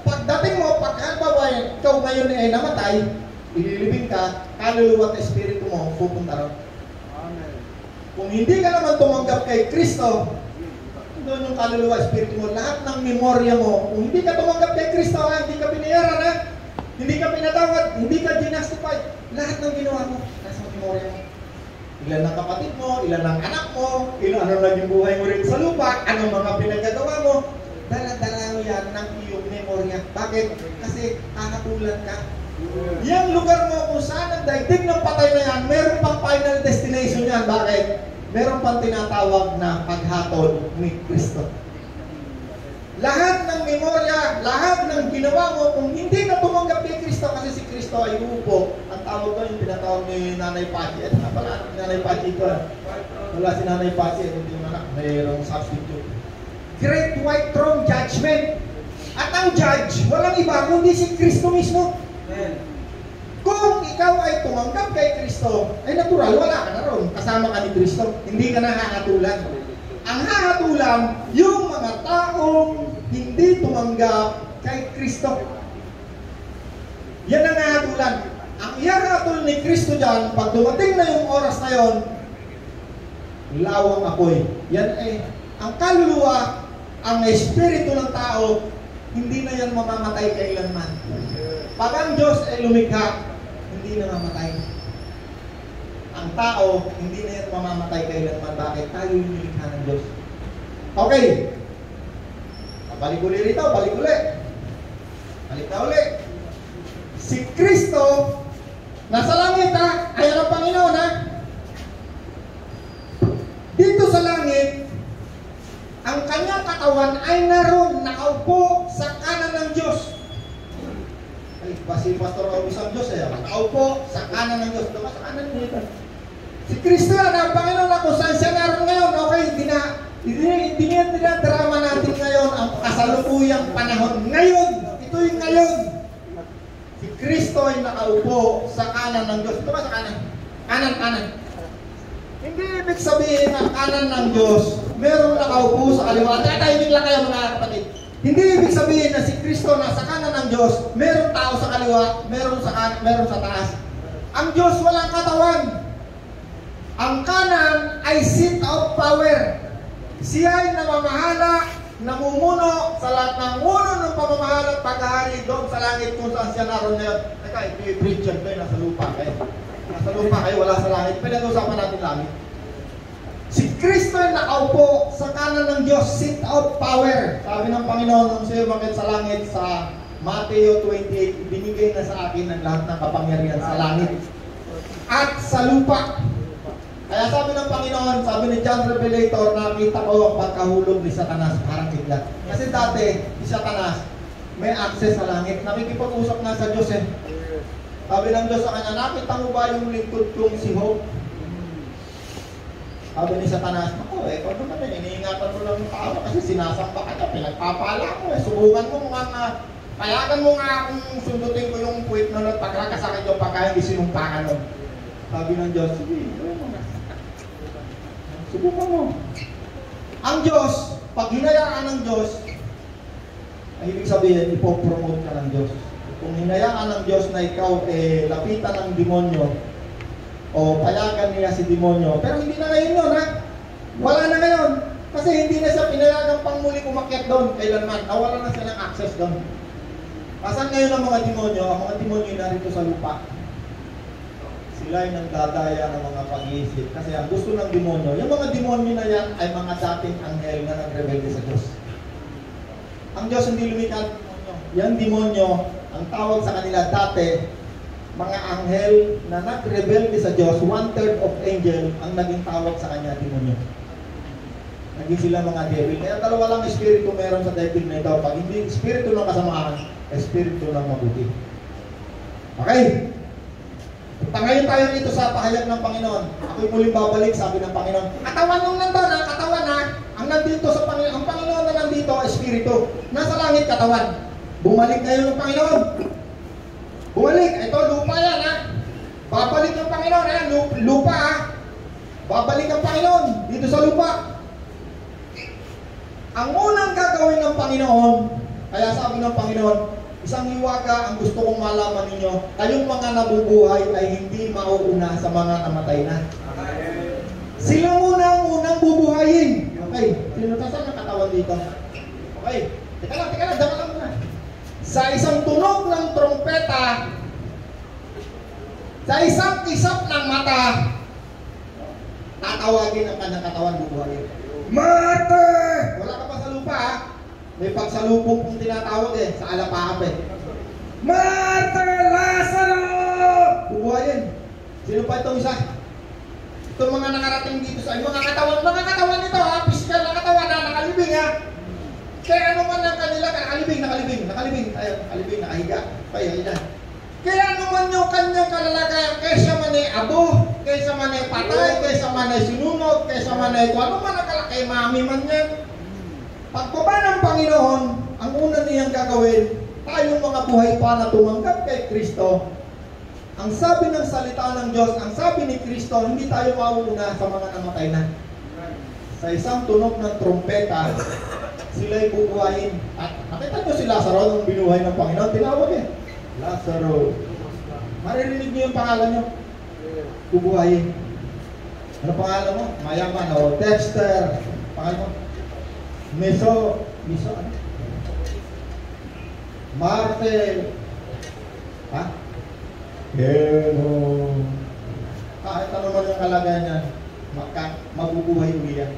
Pagdating mo, pagkabawa, ikaw ngayon ay namatay, ililibing ka, kaluluwa at espiritu mo, pupunta ron. Amen. Kung hindi ka naman tumanggap kay Kristo, doon yung kaluluwa, espiritu mo, lahat ng memorya mo, kung hindi ka tumanggap kay Kristo, hindi ka binayaran, hindi ka pinatawad, hindi ka justified, lahat ng ginawa mo, nasa memorya mo. Ilan ng kapatid mo, ilan ng anak mo, ilan ano naging buhay mo rin sa lupa, anong mga pinagagawa mo, dala-dala mo yan ng iyong memorya. Bakit? Kasi kakatulan ka. Yung lugar mo kung saan ang daigdig ng patay na yan, meron pang final destination yan. Bakit? Meron pang tinatawag na paghatol ni Kristo. Lahat ng memorya, lahat ng ginawa mo, kung hindi ka tumanggap kay Kristo, kasi si Kristo ay uupo, ang tawag ko yung pinatawag ni Nanay Pachi. At pala, Nanay Pachi ito. Wala si Nanay Pachi, hindi yung anak, mayroong substitute. Great White Throne Judgment. At ang judge, walang iba, kundi si Kristo mismo. Amen. Kung ikaw ay tumanggap kay Kristo, ay natural, wala ka na ron. Kasama ka ni Kristo. Hindi ka na hahatulan. Ang hahatulan, yung mga taong hindi tumanggap kay Kristo. Yan ang hahatulan. Ang ihahatol ni Kristo dyan, pag dumating na yung oras na yon, lawang apoy. Yan ay, ang kaluluwa, ang espiritu ng tao, hindi na yan mamamatay kailanman. Pag ang Diyos ay lumikha, hindi na mamatay. Ang tao, hindi na yan mamamatay kailanman. Bakit? Tayo yung nilikha ng Diyos. Okay. Balik uli rito, balik uli. Balik na uli. Si Kristo, nasa langit ha, ayan ang Panginoon ha. Dito sa langit, ang kanyang katawan ay naroon, nakaupo sa kanan ng Diyos. Ay, si Pastor August ang Diyos nakaupo sa kanan ng Diyos. Diba sa kanan niya? Si Kristo ang Panginoon na kung saan siya naroon ngayon. Okay, hindi na drama natin ngayon ang kasalukuyang panahon. Ngayon, ito yung ngayon. Si Kristo ay nakaupo sa kanan ng Diyos. Ito ba sa kanan? Kanan. Hindi ibig sabihin ng kanan ng Diyos, merong nakaupo sa kaliwa. Tatahimik lang kayo mga kapatid. Hindi ibig sabihin na si Kristo nasa kanan ng Diyos, merong tao sa kaliwa, meron sa taas. Ang Diyos walang katawan. Ang kanan ay seat of power. Siya ay namamahala, namumuno sa lahat ng uno ng pamamahala at paghahari doon sa langit kung saan siya naroon ngayon. Teka, i-preacher kayo, nasa lupa kayo. Nasa lupa kayo, wala sa langit. Pinag-usapan natin langit. Si Kristo ay nakaupo sa kanan ng Diyos, seat of power. Sabi ng Panginoon, nung siya umakyat sa langit sa Mateo 28, binigay na sa akin ang lahat ng kapangyarihan sa langit at sa lupa. Kaya sabi ng Panginoon, sabi ni John Revelator, nakita ko ang pagkahulog ni Satanas, parang kidlat. Kasi dati, si Satanas, may access sa langit. Nakikipag-usap na sa Diyos eh. Sabi ng Diyos sa kanya, nakita mo ba yung lingkod kong si Hope? Sabi ni Satanas, ako ikaw naman iniingatan mo lang yung tao kasi sinasamba ka niya, pinagpapala mo subukan mo nga, payagan mo nga kung sundutin ko yung puwit na pagkakasakit yung pagka hindi sinumpakan nun. Sabi ng Diyos, sige, gawin mo na. Subukan mo. Ang Diyos, pag hinayaan ng Diyos, ay ibig sabihin, ipopromote ka ng Diyos. Kung hinayaan ng Diyos na ikaw lapitan ng demonyo, o payagan niya si demonyo, pero hindi na ngayon yun, ha? Wala na ngayon. Kasi hindi na siya pinayagang pang muli umakyat doon kailanman. Nawala na siya ng access doon. Asan ngayon ang mga demonyo? Ang mga demonyo narito sa lupa. Sila ay nagdadaya ng mga pag-iisip. Kasi ang gusto ng demonyo, yung mga demonyo na yan ay mga dating anghel na nagrebelde sa Diyos. Ang Diyos hindi lumikha demonyo. Yan demonyo, ang tawag sa kanila dati, mga anghel na nagrebelde sa Diyos, 1/3 of angel ang naging tawag sa kanya, demonyo. Naging sila mga devil. Kaya dalawa lang espiritu meron sa daigdig na ito. Pag hindi espiritu ng kasamaan, espiritu ng mabuti. Okay? Ngayon tayo dito sa pahayag ng Panginoon. Ako'y muling babalik, sabi ng Panginoon. Katawan nung nandun, ha? Katawan, ha? Ang nandito sa Panginoon, ang Panginoon na nandito, espiritu. Nasa langit, katawan. Bumalik ngayon ng Panginoon. Bumalik. Ito, lupa yan, ha? Babalik ng Panginoon, ha? Lupa, ha? Babalik ang Panginoon dito sa lupa. Ang unang gagawin ng Panginoon, kaya sabi ng Panginoon, isang hiwaga ang gusto kong malaman ninyo, kayong mga nabubuhay ay hindi mauuna sa mga namatay na. Sila muna ang unang bubuhayin. Okay, sinutasan ang katawan dito. Okay, teka lang, dama lang muna. Sa isang tunog ng trompeta, sa isang kisap ng mata, tatawagin ang kanyang katawan bubuhayin. Mate! Wala ka pa sa lupa, ha? May pagsalubong kung tinatawag sa alapaap Marte Lazaro! Bubuhayin. Sino pa itong isa? Itong mga nakarating dito sa mga katawan nito, ha? Pisikal na katawan na nakalibing, ha? Kaya ano man ang kanila, nakalibing. Ayun, nakalibing, nakahiga. Kaya ano man yung kanyang kalalagayan, kaysa man ay abo, kaysa man ay patay, kaysa man ay sinunog, kaysa man ay kung ano man ang kalakay, mami man yan. Pagbaba ng Panginoon, ang una niyang gagawin, tayong mga buhay pa na tumanggap kay Kristo, ang sabi ng salita ng Diyos, ang sabi ni Kristo, hindi tayo mauuna sa mga namatay na. Sa isang tunog ng trompeta, sila'y bubuhayin. At nakita nyo si Lazaro nung binuhay ng Panginoon, tinawag Lazaro. Maririnig niyo yung pangalan nyo? Bubuhayin. Ano pangalan mo? Mayaman o Dexter. Pangalan mo? Miso ano? Martel. Ha? Hello. Kahit ano man yung kalagayan niya, mabubuhay uli yan.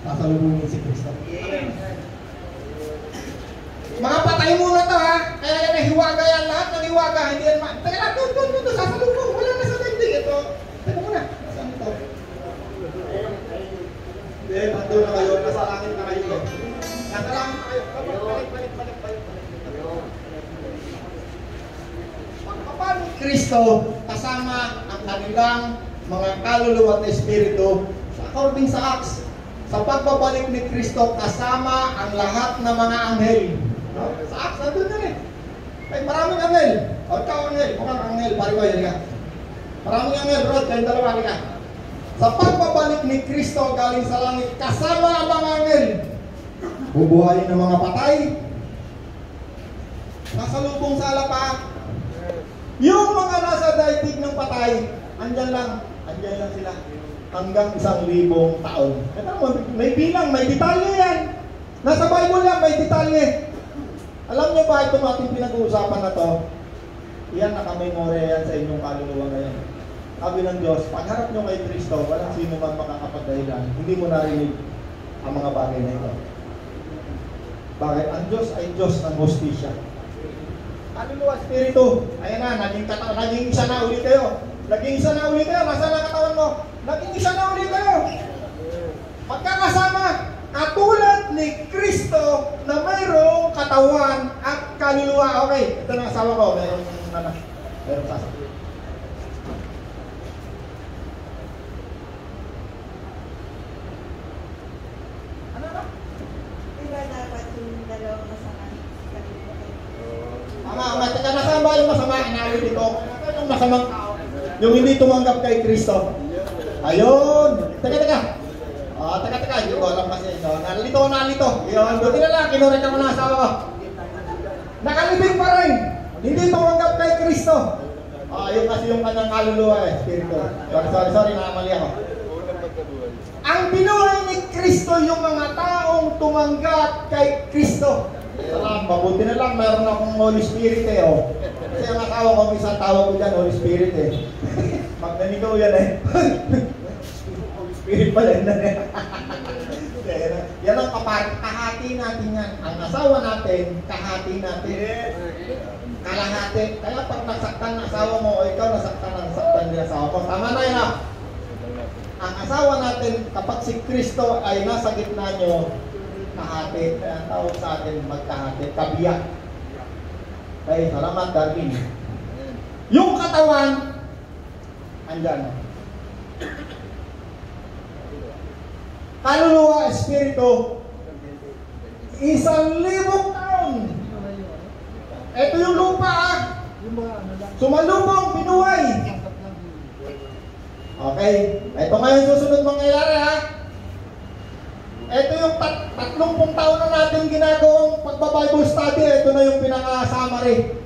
Sasalubungin si Kristo. Mga patay muna to, ha? Kaya yan ay hiwaga yan. Lahat ng hiwaga, hindi yan teka lang, doon, sasalubong. Wala na sa daigdig. Ito. Teka muna. Nasaan ito? Hindi, nandun na kayo. Nasa langit na kayo. Nasa langit na kayo. Balik. Pagkapan ni Kristo, kasama ang kanilang mga kaluluwa at espiritu, according sa Acts, sa pagbabalik ni Kristo, kasama ang lahat ng mga anghel. No? Sa Acts, nandun na rin. Ay, maraming anghel. O, ikaw anghel. Mukhang anghel. Pari ko, yan ka. Maraming anghel, bro. Kayong dalawa ka. Sa pagbabalik ni Kristo galing sa langit, kasama ang mga anghel. Bubuhayin ng mga patay. Nasalubong sa alapaap. Yung mga nasa daigdig ng patay, andyan lang sila. Hanggang 1,000 taon. May bilang, may detalye yan. Nasa Bible yan, may detalye. Alam niyo ba itong ating pinag-uusapan na to? Iyan, nakamemorya yan sa inyong kaluluwa ngayon. Sabi ng Diyos, pagharap nyo kay Kristo, walang sino man makakapagdahilan. Hindi mo narinig ang mga bagay na ito. Bakit? Ang Diyos ay Diyos ng hostisya. Kaluluwa, Espiritu. Ayan na, naging isa na uli kayo. Nasaan ang katawan mo? Naging isa na uli kayo. Magkakasama. Katulad ni Kristo na mayroong katawan at kaluluwa. Okay, ito na asawa ko. Mayroong sasakit. Okay na tayo yung masamang tao. Yung hindi tumanggap kay Kristo. Ayun. Teka. Teka. Hindi ko alam kasi. No? Nalito. Yun. Buti na lang. Kinurek ako ng asawa ko. Nakalibing pa rin. Hindi tumanggap kay Kristo. Yun kasi yung kanyang kaluluwa eh. Spirito. Sorry. Nakamali ako. Ang binuhay ni Kristo yung mga taong tumanggap kay Kristo. Salamat. Mabuti na lang. Mayroon akong Holy Spirit eh. Oh. Kasi ang asawa ko, isang tawag ko dyan, Holy Spirit eh. Magnanigaw yan eh. Holy Spirit pala yun na eh. Yan ang kahati natin yan. Ang asawa natin, kahati natin. Kalahati. Kaya pag nasaktan ang asawa mo, o ikaw nasaktan din asawa ko. Tama na yan ah. Ang asawa natin, kapag si Kristo ay nasa gitna nyo, kahati. Kaya ang tawag sa atin, magkahati. Kabiyak. Okay, salamat Darwin. Yung katawan, andyan. Kaluluwa, espiritu, 1,000 taon. Ito yung lupa ah. Sumalubong, binuhay. Okay, ito ngayon susunod mangyayari ha. Ito yung 30 taon na natin ginagawang pagbabible study. Ito na yung pinaka-summary.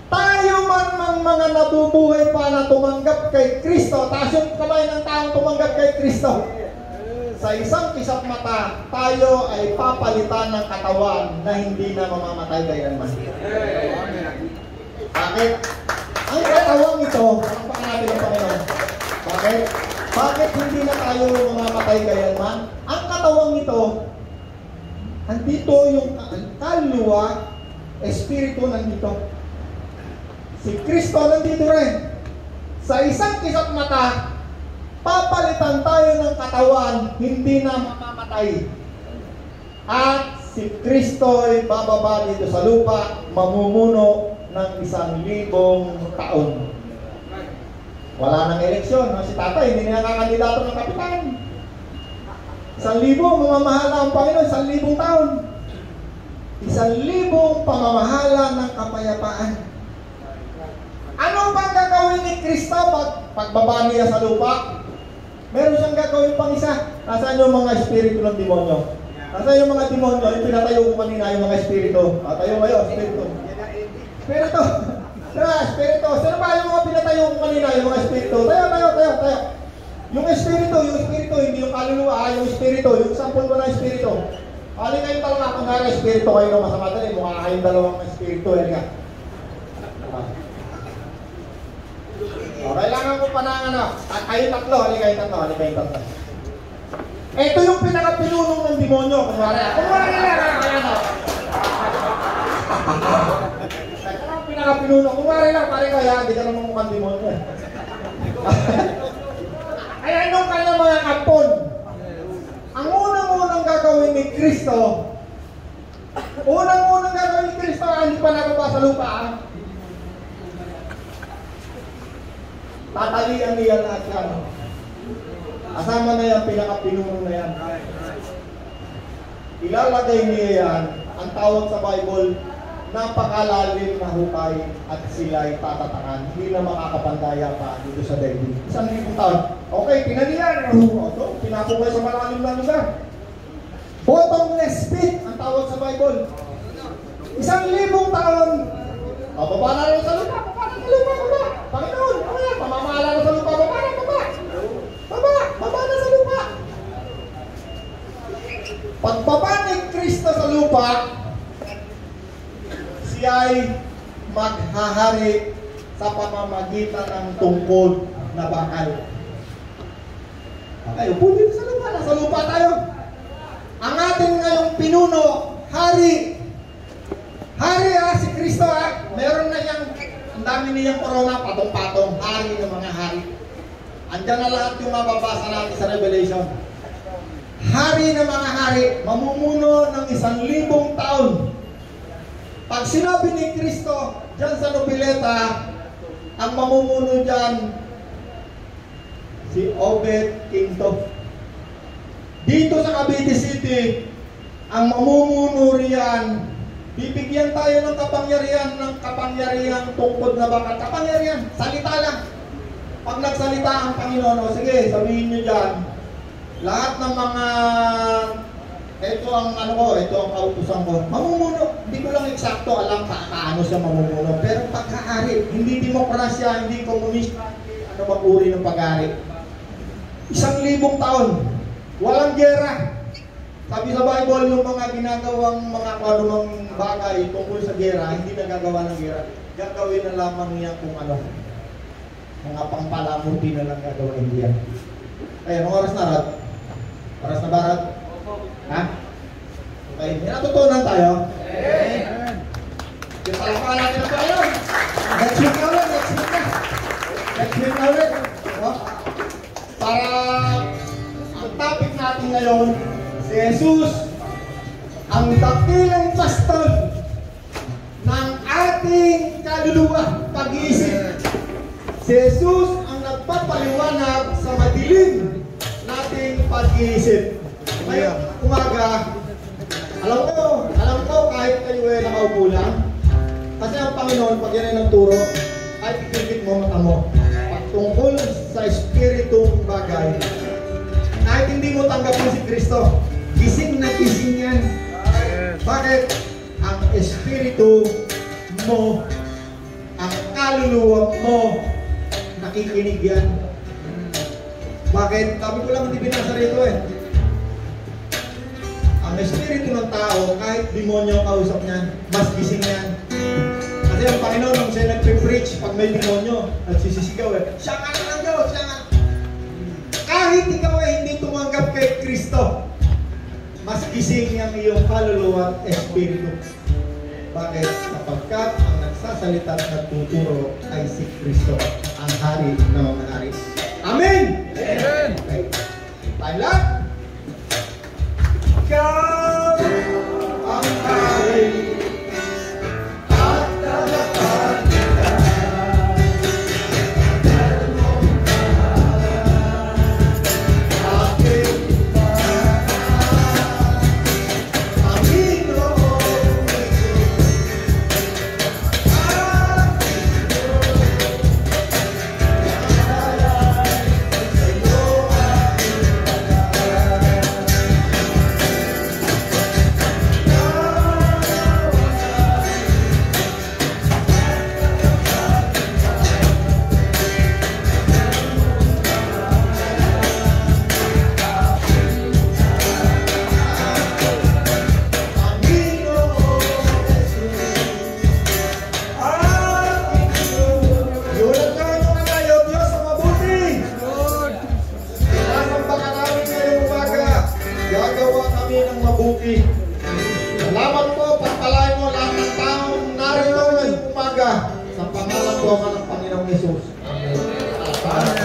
Tayo man mga nabubuhay pa na tumanggap kay Kristo, taas yung kamay ng taong tumanggap kay Kristo. Sa isang kisap mata, tayo ay papalitan ng katawan na hindi na mamamatay kailanman. Bakit? Ang katawang ito, ang natin ng Panginoon. Bakit? Bakit hindi na tayo mamamatay kailanman? Ang katawang ito, andito yung kaluluwa, espiritu nandito. Si Kristo nandito rin. Sa isang kisap mata, papalitan tayo ng katawan, hindi na mamamatay. At si Kristo ay bababa dito sa lupa, mamumuno ng 1,000 taon. Wala nang eleksyon. No? Si Tatay, hindi na nakakandidato ng kapitan. 1,000, mamamahala ang Panginoon, 1,000 taon. 1,000 pamamahala ng kapayapaan. Ano bang gagawin ni Kristo pagbaba niya sa lupa? Meron siyang gagawin pang isa. Nasaan yung mga espiritu ng demonyo? Nasaan yung mga demonyo? Yung pinatayo ko kanina yung mga espiritu. Tayo kayo, espiritu. Espiritu. Espiritu. Sino ba yung mga pinatayo ko kanina yung mga espiritu? Tayo. Yung espiritu, hindi yung kaluluwa, yung espiritu, yung sampol ko na espiritu. Alin kayo talaga kung nga espiritu kayo ng masama dali, mukha kayong dalawang espiritu. Kailangan ko pa ng ano, kayo tatlo. Ito yung pinaka-pinunong ng demonyo. Kunwari lang. Ito yung pinaka-pinunong. Kunwari lang, pare ko, hindi ka naman mukhang demonyo. Kaya nung kanyang mga kapon, ang unang-unang gagawin ni Kristo, hindi pa nababa sa lupa, tatalian niya lahat yan. Asama na yan, pinaka-pinunong na yan. Ilalagay niya yan, ang tawag sa Bible, napakalalim na hukay at sila'y tatatakan. Hindi na makakapandaya pa dito sa daigdig. 1,000 taon. Okay, pinalian. Pinapukay sa malalim na lugar. Bottomless pit, ang tawag sa Bible. 1,000 taon. Baba na rin sa lupa. Panginoon, pamamahala na sa lupa. Baba na sa lupa. Pagbaba ni Kristo sa lupa, siya ay maghahari sa pamamagitan ng tungkod na bakal. Okay, upo dito sa lupa. Nasa lupa tayo. Ang ating ngayong pinuno, hari si Kristo meron na yang ang dami niyang corona, patong-patong, hari ng mga hari. Andiyan na lahat yung mababasa natin sa Revelation. Hari ng mga hari, mamumuno ng 1,000 taon. Pag sinabi ni Kristo, dyan sa Nopileta, ang mamumuno dyan, si Obed Quinto. Dito sa Cavite City, ang mamumuno riyan, Bibigyan tayo ng kapangyarihan tungkod na bakat. Kapangyarihan, salita lang. Pag nagsalita ang Panginoon, o sige, sabihin nyo dyan, lahat ng mga, ito ang kautusan ko. Mamumuno, hindi ko lang eksakto alam paano siya mamumuno. Pero pagkahari, hindi demokrasya, hindi komunista, ano bang uri ng pag-ari. 1,000 taon, walang gera. Sabi sa Bible, yung mga ginagawang mga anumang bagay tungkol sa gera, hindi nagagawa ng gera. Gagawin na lamang niya kung ano. Mga pangpalamuti na lang gagawin niya. Kaya, anong oras na, Rod? Oras na ba, Rod? Ha? Okay, may natutunan tayo. Amen. Yung palakpakan natin na tayo. Next week na ulit, next week na. Next week na ulit. Para ang topic natin ngayon, si Jesus, ang dakilang pastor ng ating kaluluwa, pag-iisip. Si Jesus ang nagpapaliwanag sa madilim nating pag-iisip. Ngayon, umaga, alam ko kahit kayo ay nakaupo lang, kasi ang Panginoon, pag yan ay nagturo, ay ikikit mo mata mo. Tungkol sa espiritong bagay, kahit hindi mo tanggapin si Kristo, gising na gising yan. Bakit? Ang espiritu mo, ang kaluluwa mo, nakikinig yan. Bakit? Sabi ko lang hindi binasa rito eh. Ang espiritu ng tao, kahit demonyo ang kausap niyan, mas gising yan. Kasi ang Panginoon, nung siya nagpe-preach, pag may demonyo, nagsisisigaw eh, siya nga ng Diyos, siya nga. Kahit ikaw ay hindi tumanggap kay Kristo, mas gising ang iyong kaluluwa at espiritu. Bakit? Sapagkat ang nagsasalita at nagtuturo ay si Kristo, ang hari ng mga hari. Amen! Amen! Okay. Time lang! Ikaw ang hari at tagapagligtas. Salamat po, pagpalain mo lahat ng taong narito ngayong umaga sa pangalan po ng Panginoong Yesus. Amen.